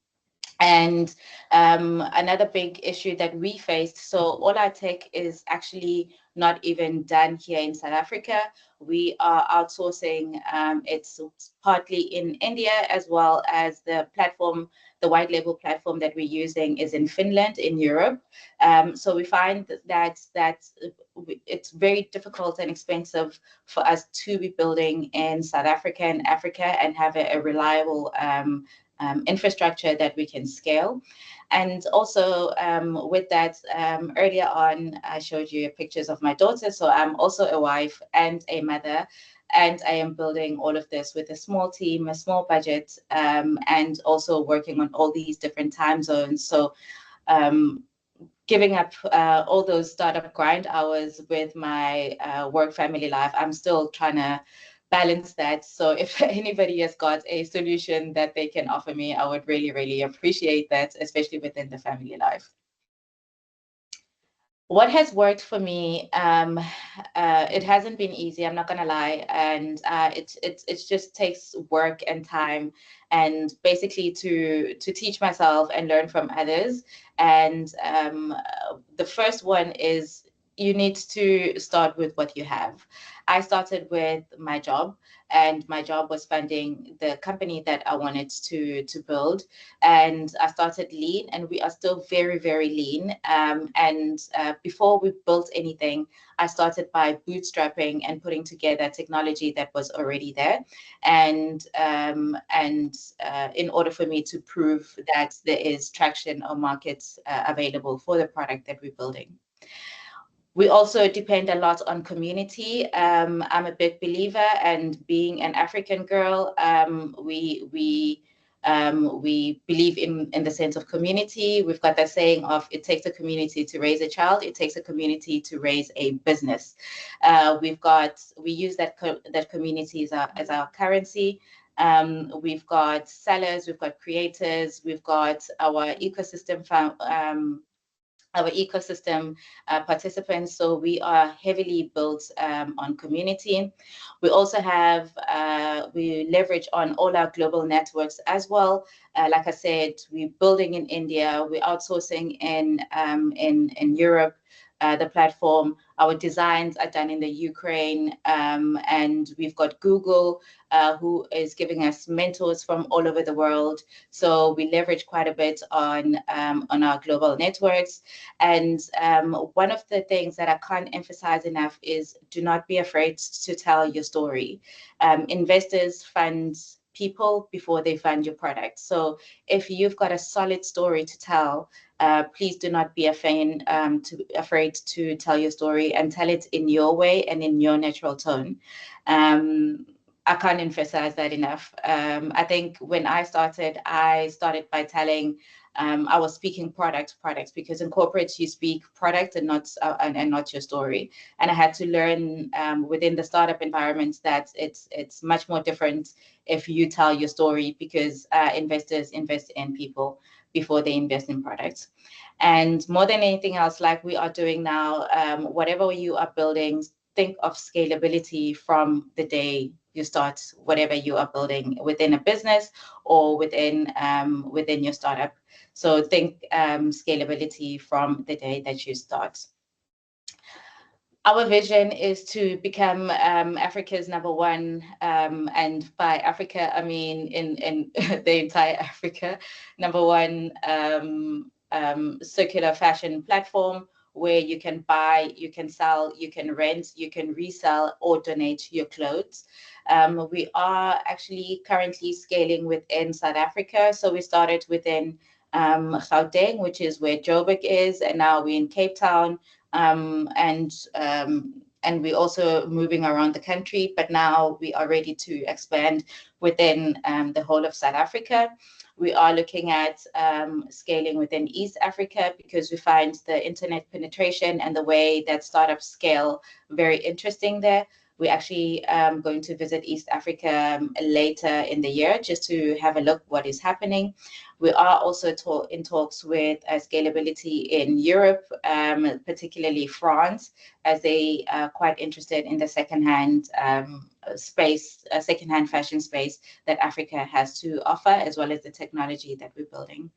Speaker 4: And another big issue that we faced, so all our tech is actually not even done here in South Africa. We are outsourcing. It's partly in India, as well as the white label platform that we're using is in Finland, in Europe. So we find that it's very difficult and expensive for us to be building in South Africa and Africa and have a reliable infrastructure that we can scale. And also with that, earlier on, I showed you pictures of my daughter. So I'm also a wife and a mother, and I am building all of this with a small team, a small budget, and also working on all these different time zones. So giving up all those startup grind hours with my work family life, I'm still trying to balance that. So if anybody has got a solution that they can offer me, I would really appreciate that, especially within the family life. What has worked for me, it hasn't been easy, I'm not gonna lie, and it just takes work and time, and basically to teach myself and learn from others. And the first one is you need to start with what you have. I started with my job, and my job was funding the company that I wanted to build. And I started lean, and we are still very lean. And before we built anything, I started by bootstrapping and putting together technology that was already there. And in order for me to prove that there is traction or markets available for the product that we're building. We also depend a lot on community. I'm a big believer, and being an African girl, we believe in the sense of community. We've got that saying of it takes a community to raise a child, it takes a community to raise a business. We use that community as our currency. We've got sellers, we've got creators, we've got our ecosystem participants. So we are heavily built on community. We also have, we leverage on all our global networks as well. Like I said, we're building in India, we're outsourcing in Europe. The platform, our designs are done in the Ukraine, and we've got Google, who is giving us mentors from all over the world. So we leverage quite a bit on our global networks. And one of the things that I can't emphasize enough is do not be afraid to tell your story. Investors fund people before they fund your product. So if you've got a solid story to tell, please do not be afraid to tell your story, and tell it in your way and in your natural tone. I can't emphasize that enough. I think when I started by telling, I was speaking products, because in corporate you speak product and not your story. And I had to learn within the startup environment that it's much more different if you tell your story, because investors invest in people before they invest in products. And more than anything else, like we are doing now, whatever you are building, think of scalability from the day you start whatever you are building within a business or within your startup. So think scalability from the day that you start. Our vision is to become Africa's #1, and by Africa, I mean in the entire Africa, #1 circular fashion platform where you can buy, you can sell, you can rent, you can resell or donate your clothes. We are actually currently scaling within South Africa. So we started within Gauteng, which is where Joburg is, and now we're in Cape Town. And we're also moving around the country, but now we are ready to expand within the whole of South Africa. We are looking at scaling within East Africa, because we find the internet penetration and the way that startups scale very interesting there. We're actually going to visit East Africa later in the year just to have a look what is happening. We are also in talks with scalability in Europe, particularly France, as they are quite interested in the secondhand space, secondhand fashion space that Africa has to offer, as well as the technology that we're building.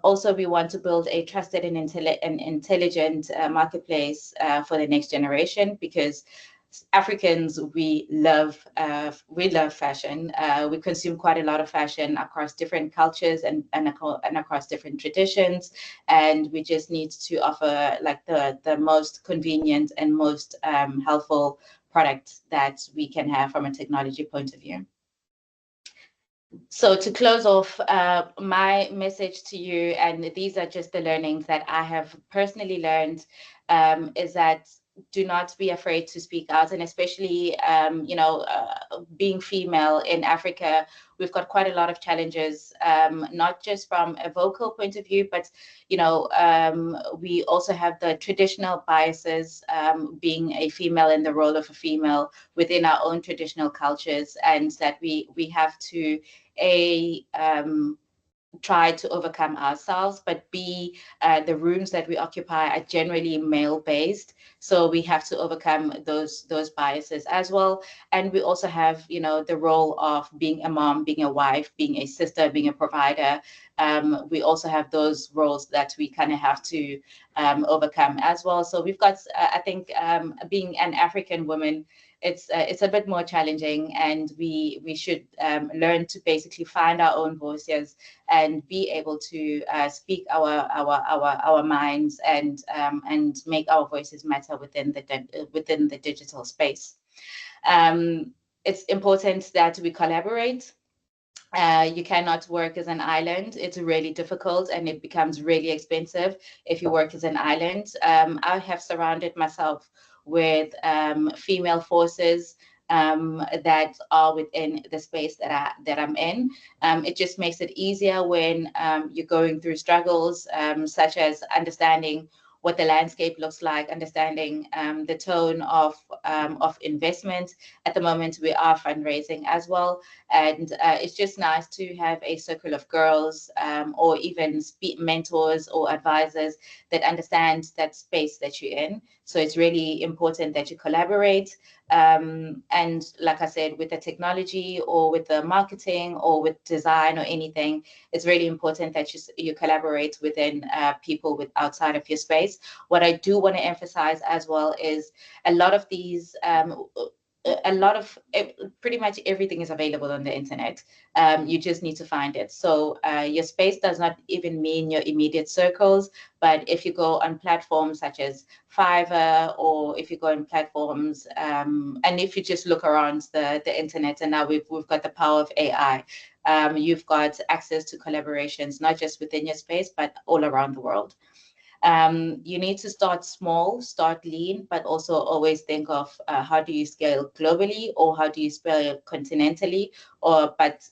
Speaker 4: Also, we want to build a trusted and intelligent marketplace for the next generation, because Africans, we love fashion. We consume quite a lot of fashion across different cultures and across different traditions, and we just need to offer like the most convenient and most helpful product that we can have from a technology point of view. So to close off, my message to you, and these are just the learnings that I have personally learned, is that do not be afraid to speak out. And especially, being female in Africa, we've got quite a lot of challenges, not just from a vocal point of view, but, we also have the traditional biases, being a female in the role of a female within our own traditional cultures, and that we have to try to overcome ourselves, but B, the rooms that we occupy are generally male-based, so we have to overcome those biases as well. And we also have, the role of being a mom, being a wife, being a sister, being a provider. We also have those roles that we kind of have to overcome as well. So we've got, I think, being an African woman, it's a bit more challenging, and we should learn to basically find our own voices and be able to speak our minds and make our voices matter within the digital space. It's important that we collaborate. You cannot work as an island. It's really difficult and it becomes really expensive if you work as an island. I have surrounded myself with female forces that are within the space that I'm in. It just makes it easier when you're going through struggles, such as understanding what the landscape looks like, understanding the tone of investment. At the moment, we are fundraising as well. And it's just nice to have a circle of girls or even mentors or advisors that understand that space that you're in. So it's really important that you collaborate. And like I said, with the technology or with the marketing or with design or anything, it's really important that you collaborate within people with outside of your space. What I do want to emphasize as well is a lot of these a lot of pretty much everything is available on the internet. You just need to find it. So your space does not even mean your immediate circles, but if you go on platforms such as Fiverr, or if you go on platforms, and if you just look around the internet, and now we've got the power of AI, you've got access to collaborations, not just within your space, but all around the world. You need to start small, start lean, but also always think of how do you scale globally or how do you scale continentally, but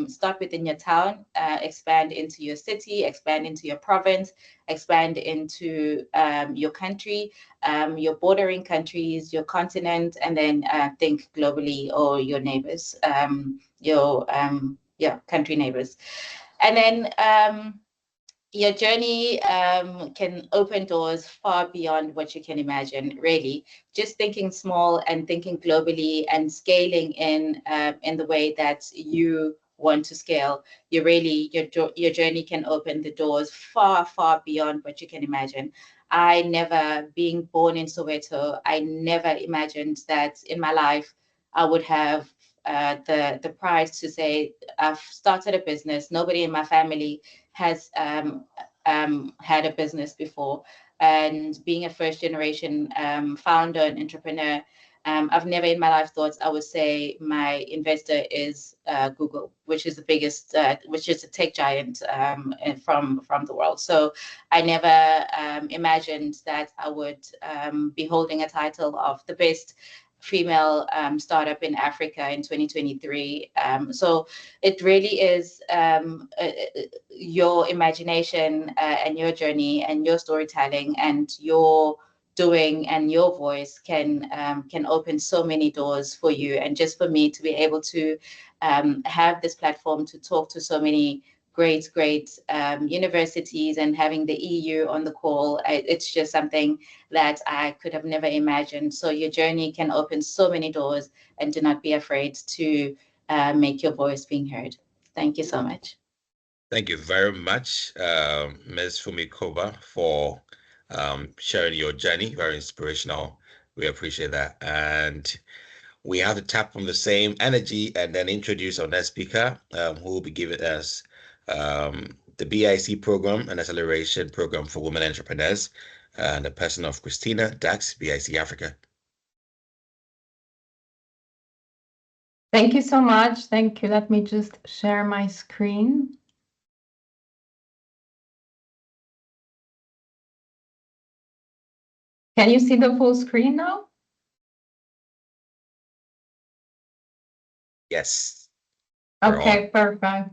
Speaker 4: start within your town, expand into your city, expand into your province, expand into your country, your bordering countries, your continent, and then think globally or your neighbors, your country neighbors. And then your journey can open doors far beyond what you can imagine, really. Just thinking small and thinking globally and scaling in the way that you want to scale, your journey can open the doors far, far beyond what you can imagine. I never, being born in Soweto, I never imagined that in my life I would have the pride to say I've started a business. Nobody in my family has had a business before, and being a first generation founder and entrepreneur, I've never in my life thought I would say my investor is Google, which is the biggest, which is a tech giant from the world. So I never imagined that I would be holding a title of the best female startup in Africa in 2023. So it really is your imagination and your journey and your storytelling and your doing and your voice can open so many doors for you. And just for me to be able to have this platform to talk to so many great universities and having the EU on the call, it's just something that I could have never imagined. So your journey can open so many doors, and do not be afraid to make your voice being heard. Thank you so much.
Speaker 1: Thank you very much, Ms. Fumikova, for sharing your journey. Very inspirational. We appreciate that. And we have to tap from the same energy and then introduce our next speaker, who will be giving us the BIC program, an acceleration program for women entrepreneurs, and the person of Christina Dax, BIC Africa.
Speaker 5: Thank you so much. Thank you. Let me just share my screen. Can you see the full screen now?
Speaker 1: Yes.
Speaker 5: Okay, perfect.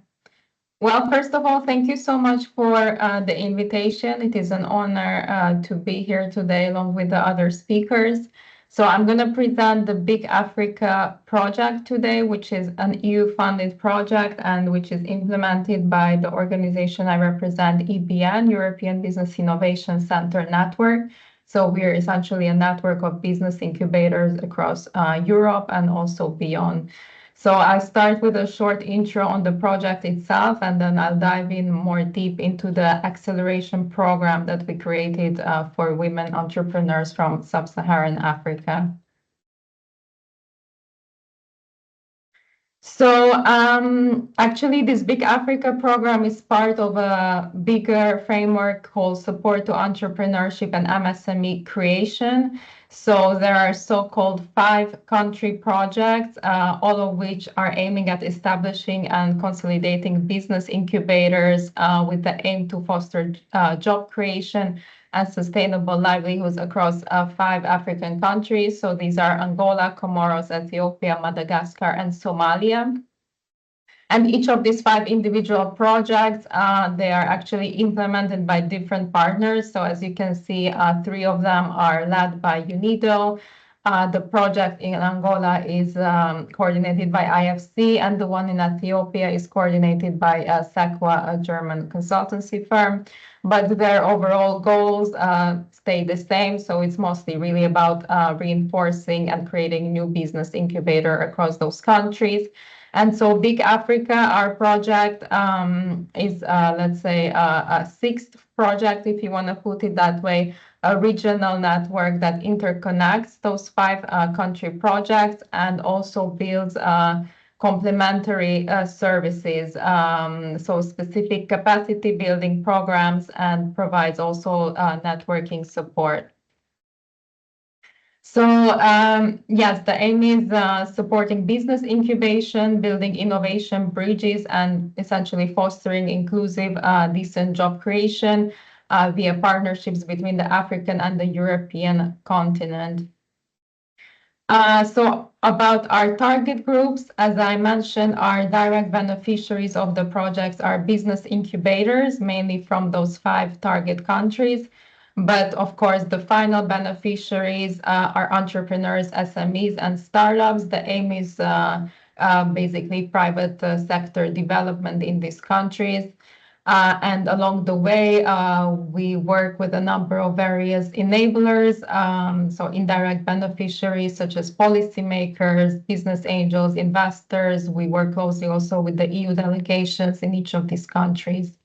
Speaker 5: Well, first of all, thank you so much for the invitation. It is an honor to be here today along with the other speakers. So I'm going to present the Big Africa project today, which is an EU-funded project and which is implemented by the organization I represent, EBN, European Business Innovation Center Network. So we're essentially a network of business incubators across Europe and also beyond. So I'll start with a short intro on the project itself, and then I'll dive in more deep into the acceleration program that we created for women entrepreneurs from Sub-Saharan Africa. So actually, this Big Africa program is part of a bigger framework called Support to Entrepreneurship and MSME Creation. So there are so-called 5 country projects, all of which are aiming at establishing and consolidating business incubators with the aim to foster job creation and sustainable livelihoods across 5 African countries. So these are Angola, Comoros, Ethiopia, Madagascar, and Somalia. And each of these 5 individual projects, they are actually implemented by different partners. So as you can see, 3 of them are led by UNIDO. The project in Angola is coordinated by IFC, and the one in Ethiopia is coordinated by SEQUA, a German consultancy firm. But their overall goals stay the same. So it's mostly really about reinforcing and creating new business incubator across those countries. And so Big Africa, our project is, let's say, a 6th project, if you want to put it that way, a regional network that interconnects those 5 country projects and also builds complementary services, so specific capacity building programs, and provides also networking support. So yes, the aim is supporting business incubation, building innovation bridges, and essentially fostering inclusive, decent job creation via partnerships between the African and the European continent. So about our target groups, as I mentioned, our direct beneficiaries of the projects are business incubators, mainly from those 5 target countries. But of course, the final beneficiaries are entrepreneurs, SMEs, and startups. The aim is basically private sector development in these countries. And along the way, we work with a number of various enablers, so indirect beneficiaries such as policymakers, business angels, investors. We work closely also with the EU delegations in each of these countries.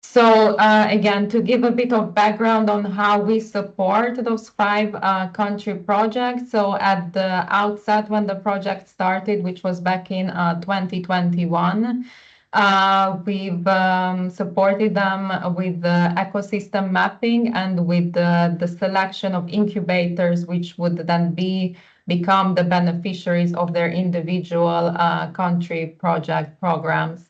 Speaker 5: So again, to give a bit of background on how we support those 5 country projects. So at the outset, when the project started, which was back in 2021, we've supported them with the ecosystem mapping and with the selection of incubators, which would then become the beneficiaries of their individual country project programs.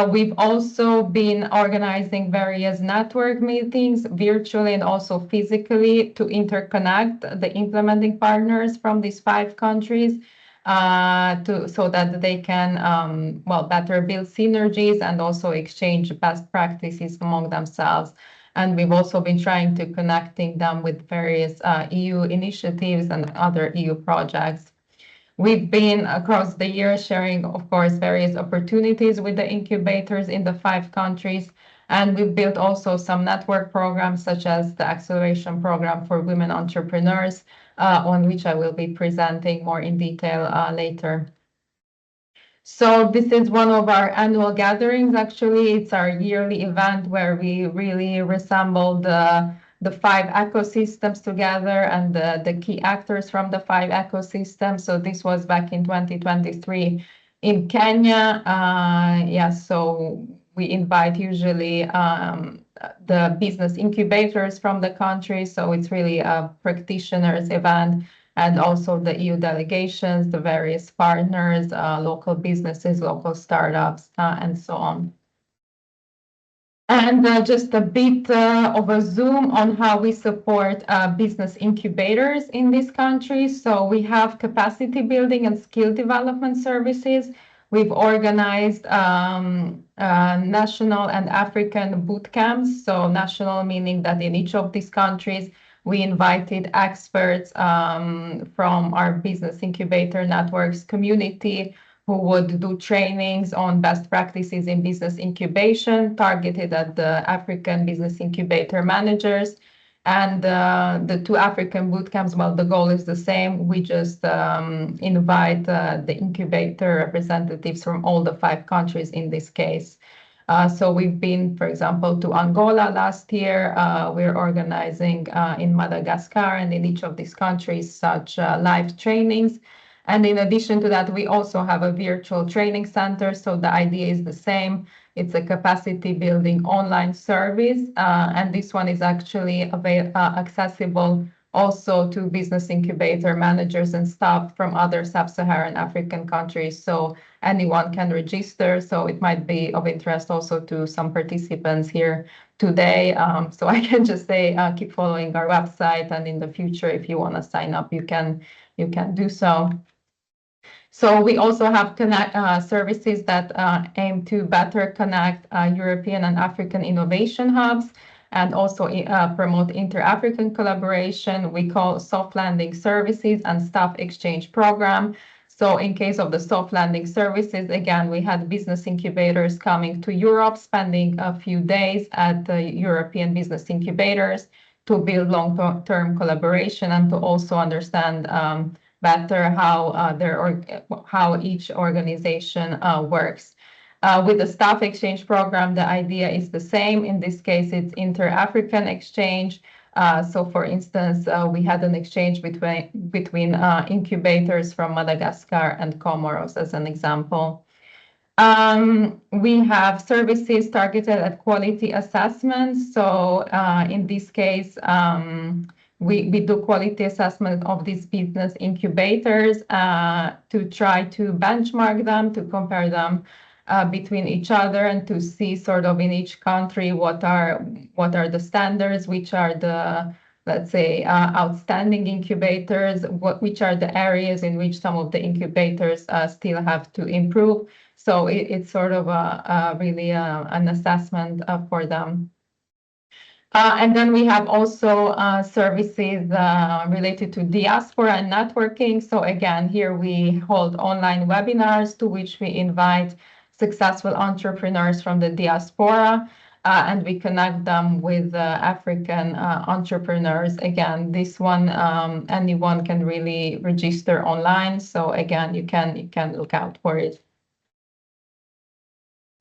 Speaker 5: We've also been organizing various network meetings virtually and also physically to interconnect the implementing partners from these 5 countries so that they can better build synergies and also exchange best practices among themselves. And we've also been trying to connecting them with various EU initiatives and other EU projects. We've been across the years sharing, of course, various opportunities with the incubators in the 5 countries. And we've built also some network programs, such as the acceleration program for women entrepreneurs, on which I will be presenting more in detail later. So this is one of our annual gatherings. Actually, it's our yearly event where we really resemble the 5 ecosystems together and the key actors from the 5 ecosystems. So this was back in 2023 in Kenya. So we invite usually the business incubators from the country. So it's really a practitioners event, and also the EU delegations, the various partners, local businesses, local startups, and so on. And just a bit of a zoom on how we support business incubators in these countries. So we have capacity building and skill development services. We've organized national and African boot camps. So national meaning that in each of these countries, we invited experts from our business incubator networks community who would do trainings on best practices in business incubation targeted at the African business incubator managers. And the 2 African bootcamps, well, the goal is the same. We just invite the incubator representatives from all the 5 countries in this case. So we've been, for example, to Angola last year. We're organizing in Madagascar and in each of these countries such live trainings. And in addition to that, we also have a virtual training center. So the idea is the same. It's a capacity building online service. And this one is actually accessible also to business incubator managers and staff from other sub-Saharan African countries. So anyone can register. So it might be of interest also to some participants here today. So I can just say, keep following our website, and in the future, if you want to sign up, you can do so. So we also have services that aim to better connect European and African innovation hubs, and also promote inter-African collaboration. We call soft landing services and staff exchange program. So in case of the soft landing services, again, we had business incubators coming to Europe, spending a few days at the European business incubators to build long-term collaboration and to also understand better how each organization works. With the staff exchange program, the idea is the same. In this case, it's inter-African exchange. So for instance, we had an exchange between incubators from Madagascar and Comoros as an example. We have services targeted at quality assessments. So in this case, we do quality assessment of these business incubators to try to benchmark them, to compare them between each other, and to see sort of in each country what are the standards, which are the, let's say, outstanding incubators, which are the areas in which some of the incubators still have to improve. So it's sort of really an assessment for them. And then we have also services related to diaspora and networking. So again, here we hold online webinars to which we invite successful entrepreneurs from the diaspora, and we connect them with African entrepreneurs. Again, this one, anyone can really register online. So again, you can look out for it.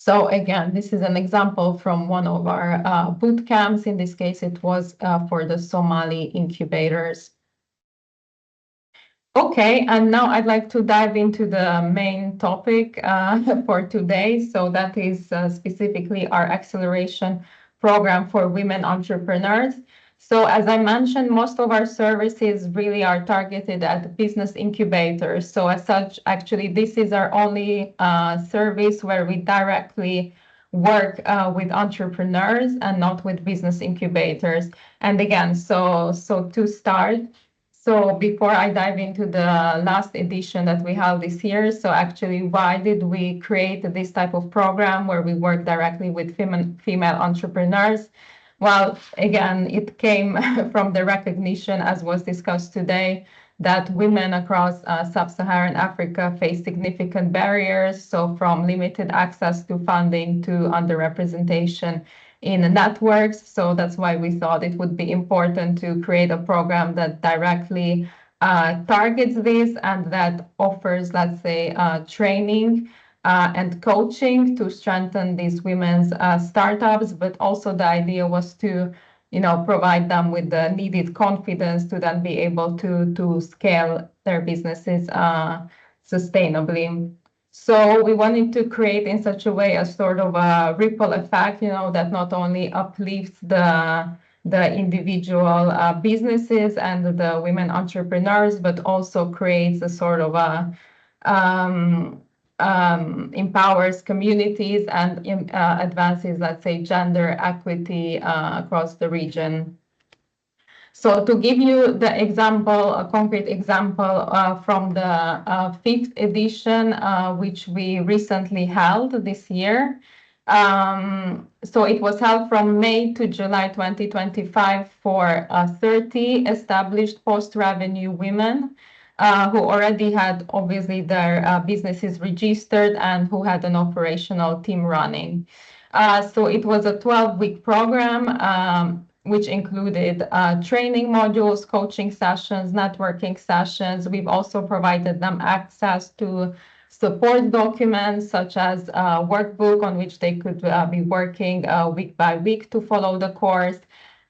Speaker 5: So again, this is an example from one of our boot camps. In this case, it was for the Somali incubators. Okay, and now I'd like to dive into the main topic for today. So that is specifically our acceleration program for women entrepreneurs. So as I mentioned, most of our services really are targeted at business incubators. So as such, actually, this is our only service where we directly work with entrepreneurs and not with business incubators. And again, so to start, so before I dive into the last edition that we held this year, so actually, why did we create this type of program where we work directly with female entrepreneurs? Well, again, it came from the recognition, as was discussed today, that women across sub-Saharan Africa face significant barriers. So from limited access to funding to underrepresentation in the networks. So that's why we thought it would be important to create a program that directly targets this and that offers, let's say, training and coaching to strengthen these women's startups. But also the idea was to, provide them with the needed confidence to then be able to scale their businesses sustainably. So we wanted to create in such a way a sort of a ripple effect, that not only uplifts the individual businesses and the women entrepreneurs, but also creates a sort of a empowers communities and advances, let's say, gender equity across the region. So to give you the example, a concrete example from the fifth edition, which we recently held this year. So it was held from May to July 2025 for 30 established post-revenue women who already had obviously their businesses registered and who had an operational team running. So it was a 12-week program which included training modules, coaching sessions, networking sessions. We've also provided them access to support documents such as a workbook on which they could be working week by week to follow the course.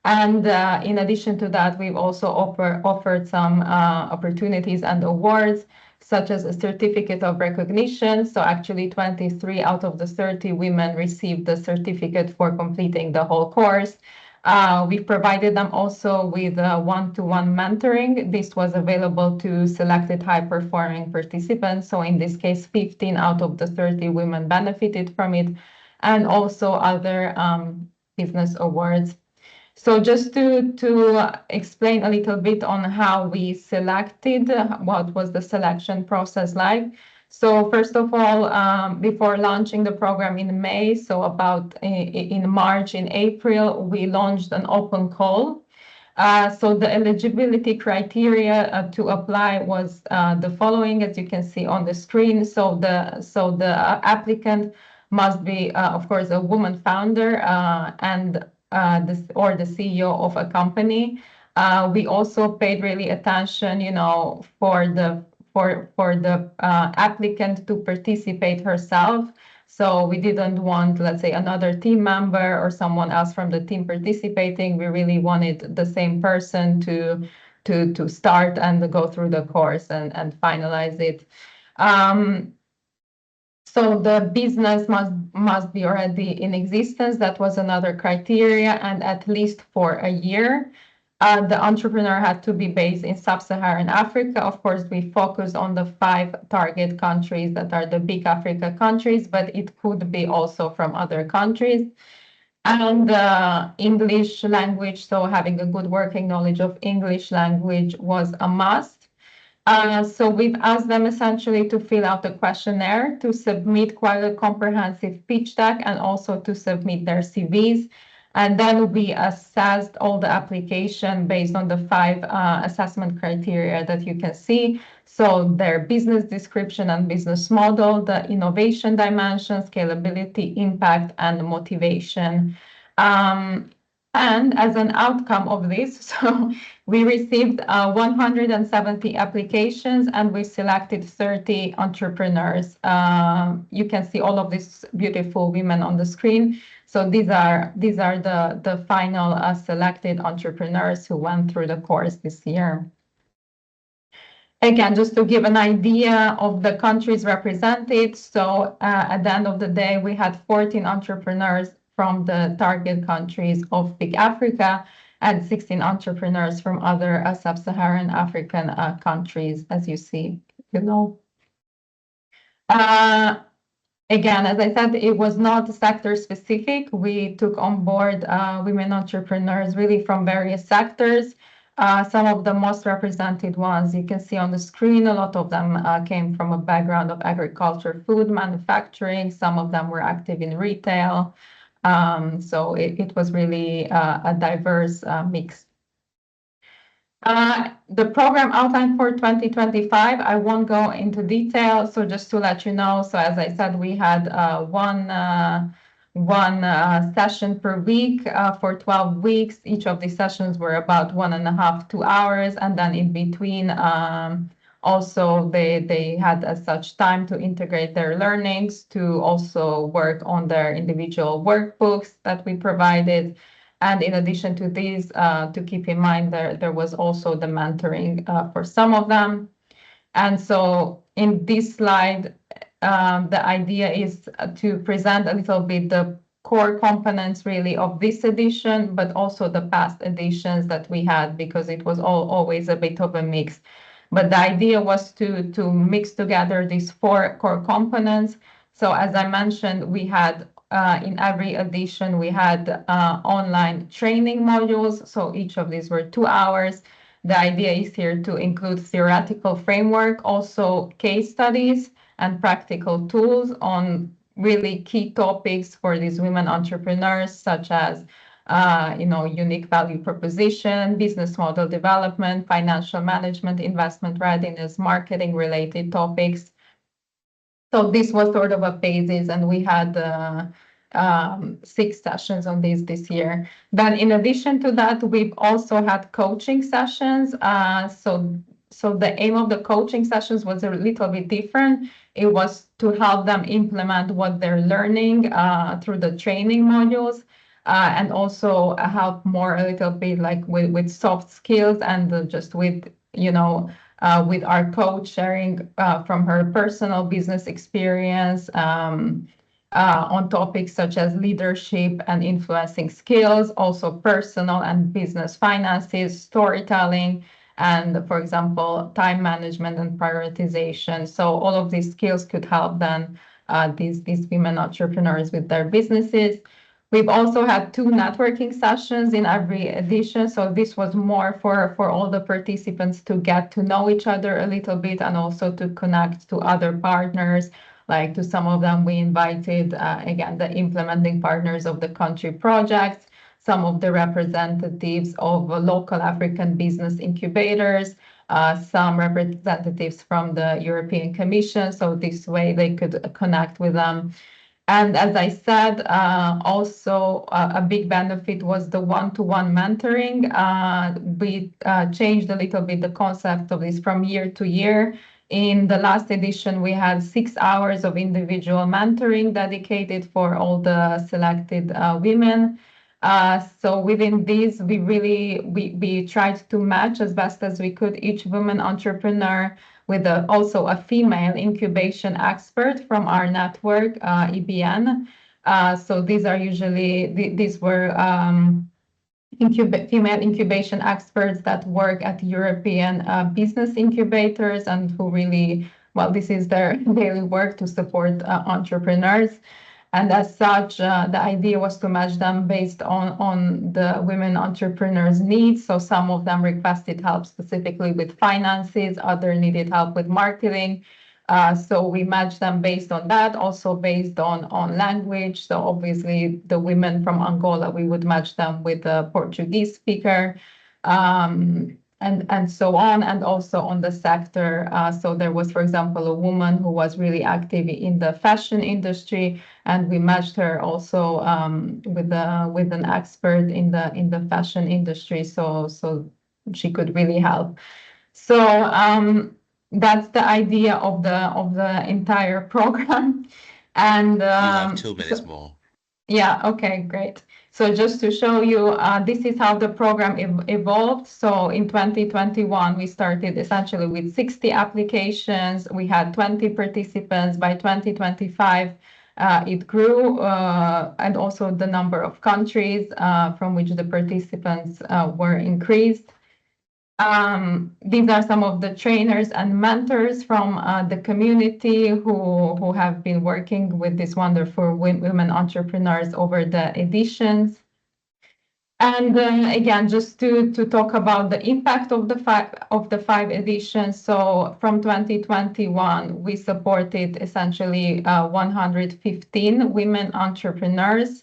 Speaker 5: And in addition to that, we've also offered some opportunities and awards. such as a certificate of recognition. So actually 23 out of the 30 women received the certificate for completing the whole course. We provided them also with one-to-one mentoring. This was available to selected high-performing participants. So in this case, 15 out of the 30 women benefited from it, and also other business awards. So just to explain a little bit on how we selected, what was the selection process like. So first of all, before launching the program in May, so about in March, in April, we launched an open call. So the eligibility criteria to apply was the following, as you can see on the screen. So the applicant must be, of course, a woman founder and or the CEO of a company. We also paid really attention, for the applicant to participate herself. So we didn't want, let's say, another team member or someone else from the team participating. We really wanted the same person to start and go through the course and finalize it. So the business must be already in existence. That was another criteria, and at least for a year. The entrepreneur had to be based in sub-Saharan Africa. Of course, we focus on the 5 target countries that are the big Africa countries, but it could be also from other countries. And English language, so having a good working knowledge of English language was a must. So we've asked them essentially to fill out a questionnaire, to submit quite a comprehensive pitch deck, and also to submit their CVs. And then we assessed all the application based on the 5 assessment criteria that you can see. So their business description and business model, the innovation dimension, scalability, impact, and motivation. And as an outcome of this, so we received 170 applications, and we selected 30 entrepreneurs. You can see all of these beautiful women on the screen. So these are the final selected entrepreneurs who went through the course this year. Again, just to give an idea of the countries represented. So at the end of the day, we had 14 entrepreneurs from the target countries of Big Africa and 16 entrepreneurs from other sub-Saharan African countries, as you see below. Again, as I said, it was not sector specific. We took on board women entrepreneurs really from various sectors. Some of the most represented ones you can see on the screen. A lot of them came from a background of agriculture, food manufacturing. Some of them were active in retail. So it was really a diverse mix. The program outline for 2025, I won't go into detail. So just to let you know, so as I said, we had one session per week for 12 weeks. Each of these sessions were about 1.5 to 2 hours. And then in between, also they had as such time to integrate their learnings, to also work on their individual workbooks that we provided. And in addition to these, to keep in mind, there was also the mentoring for some of them. And so in this slide, the idea is to present a little bit the core components really of this edition, but also the past editions that we had, because it was always a bit of a mix. But the idea was to mix together these 4 core components. So as I mentioned, we had in every edition, we had online training modules. So each of these were 2 hours. The idea is here to include theoretical framework, also case studies and practical tools on really key topics for these women entrepreneurs, such as unique value proposition, business model development, financial management, investment readiness, marketing related topics. So this was sort of a basis, and we had 6 sessions on this year. Then in addition to that, we've also had coaching sessions. So the aim of the coaching sessions was a little bit different. It was to help them implement what they're learning through the training modules, and also help more a little bit like with soft skills and just with with our coach sharing from her personal business experience on topics such as leadership and influencing skills, also personal and business finances, storytelling, and, for example, time management and prioritization. So all of these skills could help then these women entrepreneurs with their businesses. We've also had 2 networking sessions in every edition. So this was more for all the participants to get to know each other a little bit and also to connect to other partners. Like to some of them, we invited, again, the implementing partners of the country projects, some of the representatives of local African business incubators, some representatives from the European Commission. So this way they could connect with them. And as I said, also a big benefit was the one-to-one mentoring. We changed a little bit the concept of this from year to year. In the last edition, we had 6 hours of individual mentoring dedicated for all the selected women. So within these, we tried to match as best as we could each woman entrepreneur with also a female incubation expert from our network, EBN. So these are usually, these were female incubation experts that work at European business incubators and who really, well, this is their daily work to support entrepreneurs. And as such, the idea was to match them based on the women entrepreneurs' needs. So some of them requested help specifically with finances, others needed help with marketing. So we matched them based on that, also based on language. So obviously the women from Angola, we would match them with a Portuguese speaker. And so on, and also on the sector. So there was, for example, a woman who was really active in the fashion industry, and we matched her also with an expert in the fashion industry, so she could really help. So that's the idea of the entire program. And
Speaker 1: You have 2 minutes more.
Speaker 5: yeah, okay, great. So just to show you, this is how the program evolved. So in 2021, we started essentially with 60 applications. We had 20 participants. By 2025, it grew, and also the number of countries from which the participants were increased. These are some of the trainers and mentors from the community who have been working with these wonderful women entrepreneurs over the editions. And again, just to talk about the impact of the five editions. So from 2021, we supported essentially 115 women entrepreneurs.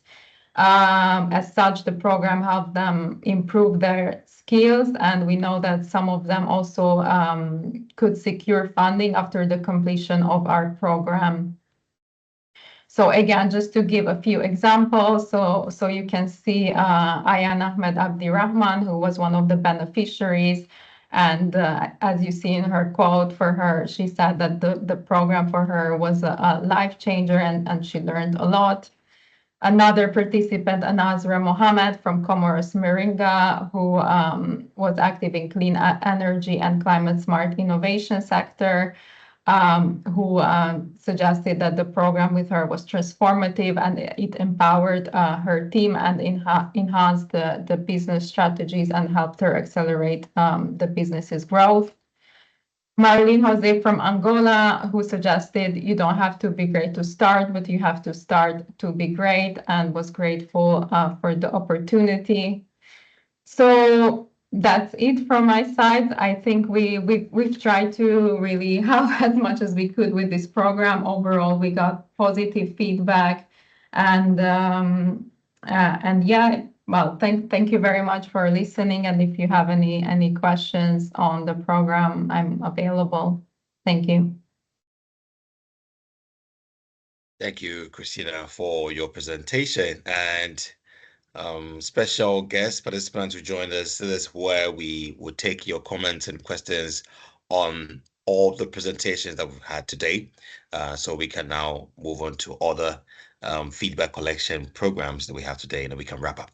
Speaker 5: As such, the program helped them improve their skills, and we know that some of them also could secure funding after the completion of our program. So again, just to give a few examples, so you can see Ayan Ahmed Abdirahman, who was one of the beneficiaries. And as you see in her quote for her, she said that the program for her was a life changer, and she learned a lot. Another participant, Anazra Mohammed from Comoros Meringa, who was active in clean energy and climate smart innovation sector, who suggested that the program with her was transformative and it empowered her team and enhanced the business strategies and helped her accelerate the business's growth. Marlene Jose from Angola, who suggested you don't have to be great to start, but you have to start to be great, and was grateful for the opportunity. So that's it from my side. I think we've tried to really help as much as we could with this program. Overall, we got positive feedback, and yeah. Well, thank you very much for listening. And if you have any questions on the program, I'm available. Thank you.
Speaker 1: Thank you, Christina, for your presentation. And special guest participants who joined us. This is where we would take your comments and questions on all the presentations that we've had today. So we can now move on to other feedback collection programs that we have today, and then we can wrap up.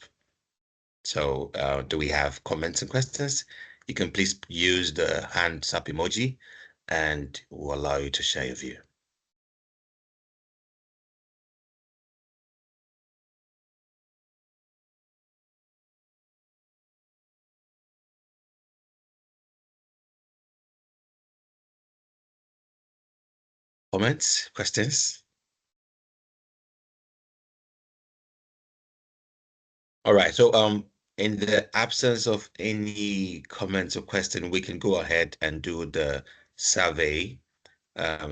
Speaker 1: So do we have comments and questions? you can please use the hands up emoji and we'll allow you to share your view. Comments, questions? All right, so in the absence of any comments or question, we can go ahead and do the survey.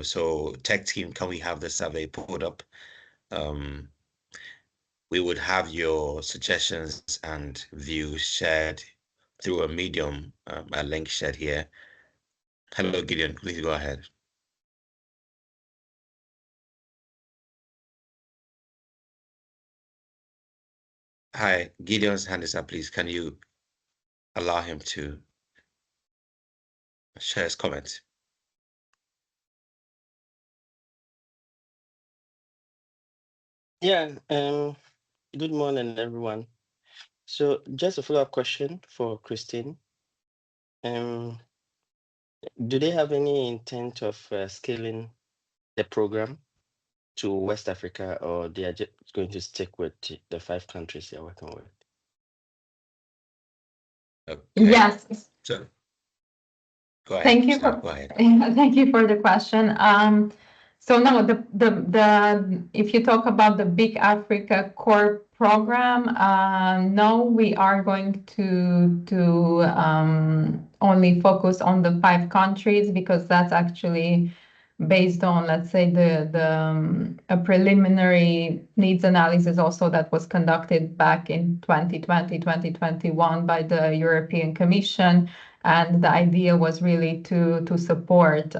Speaker 1: So tech team, can we have the survey put up? We would have your suggestions and views shared through a medium, a link shared here. Hello, Gideon, please go ahead. Hi, Gideon's hand is up, please. Can you allow him to share his comments?
Speaker 6: Yeah, good morning, everyone. So just a follow-up question for Christine. Do they have any intent of scaling the program to West Africa, or they are just going to stick with the 5 countries you're working with?
Speaker 1: Okay.
Speaker 5: Yes.
Speaker 1: So go ahead,
Speaker 5: Thank you
Speaker 1: Christina,
Speaker 5: for
Speaker 1: go ahead.
Speaker 5: thank you for the question. So no, the if you talk about the Big Africa Core program, no, we are going to only focus on the 5 countries, because that's actually based on, let's say, a preliminary needs analysis also that was conducted back in 2020, 2021 by the European Commission. And the idea was really to support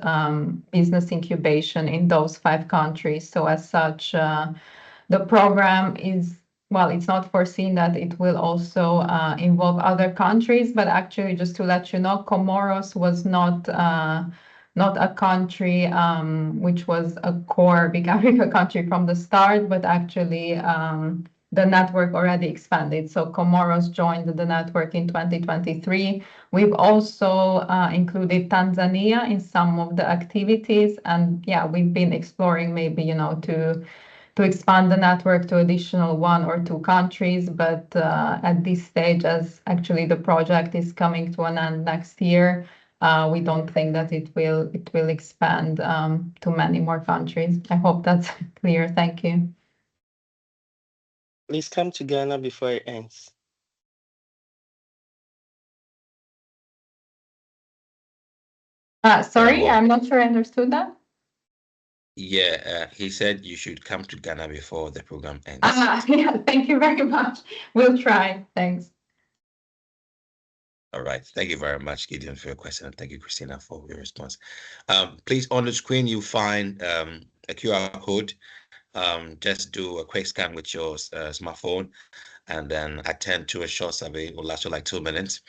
Speaker 5: business incubation in those 5 countries. So as such, the program is, well, it's not foreseen that it will also involve other countries, but actually, just to let you know, Comoros was not a country which was a core Big Africa country from the start, but actually the network already expanded. So Comoros joined the network in 2023. We've also included Tanzania in some of the activities. And yeah, we've been exploring maybe, to expand the network to additional 1 or 2 countries. But at this stage, as actually the project is coming to an end next year, we don't think that it will expand to many more countries. I hope that's clear. Thank you.
Speaker 6: Please come to Ghana before it ends.
Speaker 5: Sorry,
Speaker 1: well.
Speaker 5: I'm not sure I understood that.
Speaker 1: Yeah, he said you should come to Ghana before the program ends.
Speaker 5: Yeah, thank you very much. We'll try. Thanks.
Speaker 1: All right. Thank you very much, Gideon, for your question. And thank you, Christina, for your response. Please, on the screen, you find a QR code. Just do a quick scan with your smartphone and then attend to a short survey. It will last you like 2 minutes.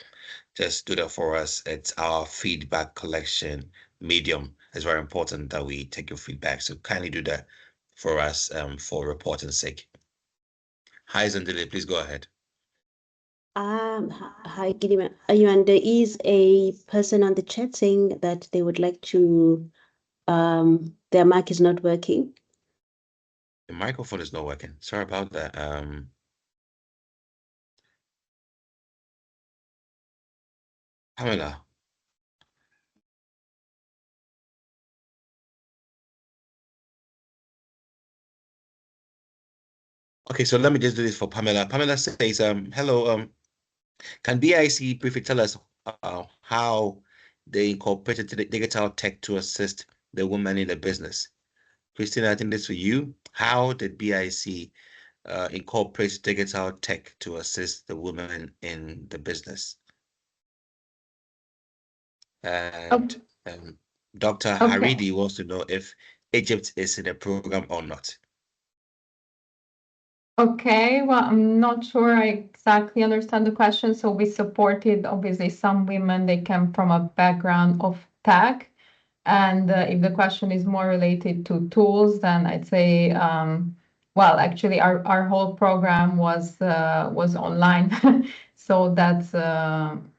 Speaker 1: Just do that for us. It's our feedback collection medium. It's very important that we take your feedback. So kindly do that for us for reporting sake. Hi, Zandile, please go ahead.
Speaker 7: Hi, Gideon. And there is a person on the chat saying that they would like to, their mic is not working.
Speaker 1: The microphone is not working. Sorry about that. Pamela. Okay, so let me just do this for Pamela. Pamela says, hello, can BIC briefly tell us how they incorporated the digital tech to assist the women in the business? Christina, I think this for you. How did BIC incorporate digital tech to assist the women in the business? And Dr. Haridi wants to know if Egypt is in the program or not.
Speaker 5: Okay, well, I'm not sure I exactly understand the question. So we supported, obviously, some women, they came from a background of tech. And if the question is more related to tools, then I'd say, well, actually, our whole program was online. So that's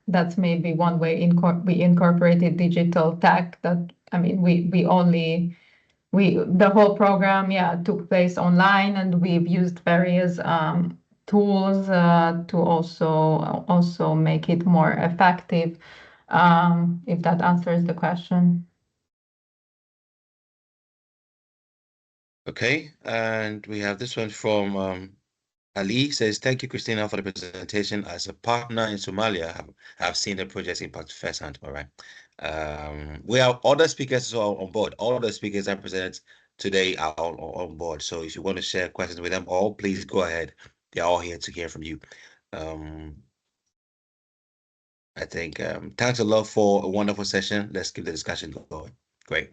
Speaker 5: that's maybe one way we incorporated digital tech. That I mean, the whole program, yeah, took place online, and we've used various tools to also make it more effective. If that answers the question.
Speaker 1: Okay, and we have this one from Ali says, thank you, Christina, for the presentation. As a partner in Somalia, have seen the project's impact firsthand. All right. We have other speakers as well on board. All the speakers I presented today are all on board. So if you want to share questions with them all, please go ahead. They're all here to hear from you. I think thanks a lot for a wonderful session. Let's keep the discussion going. Great.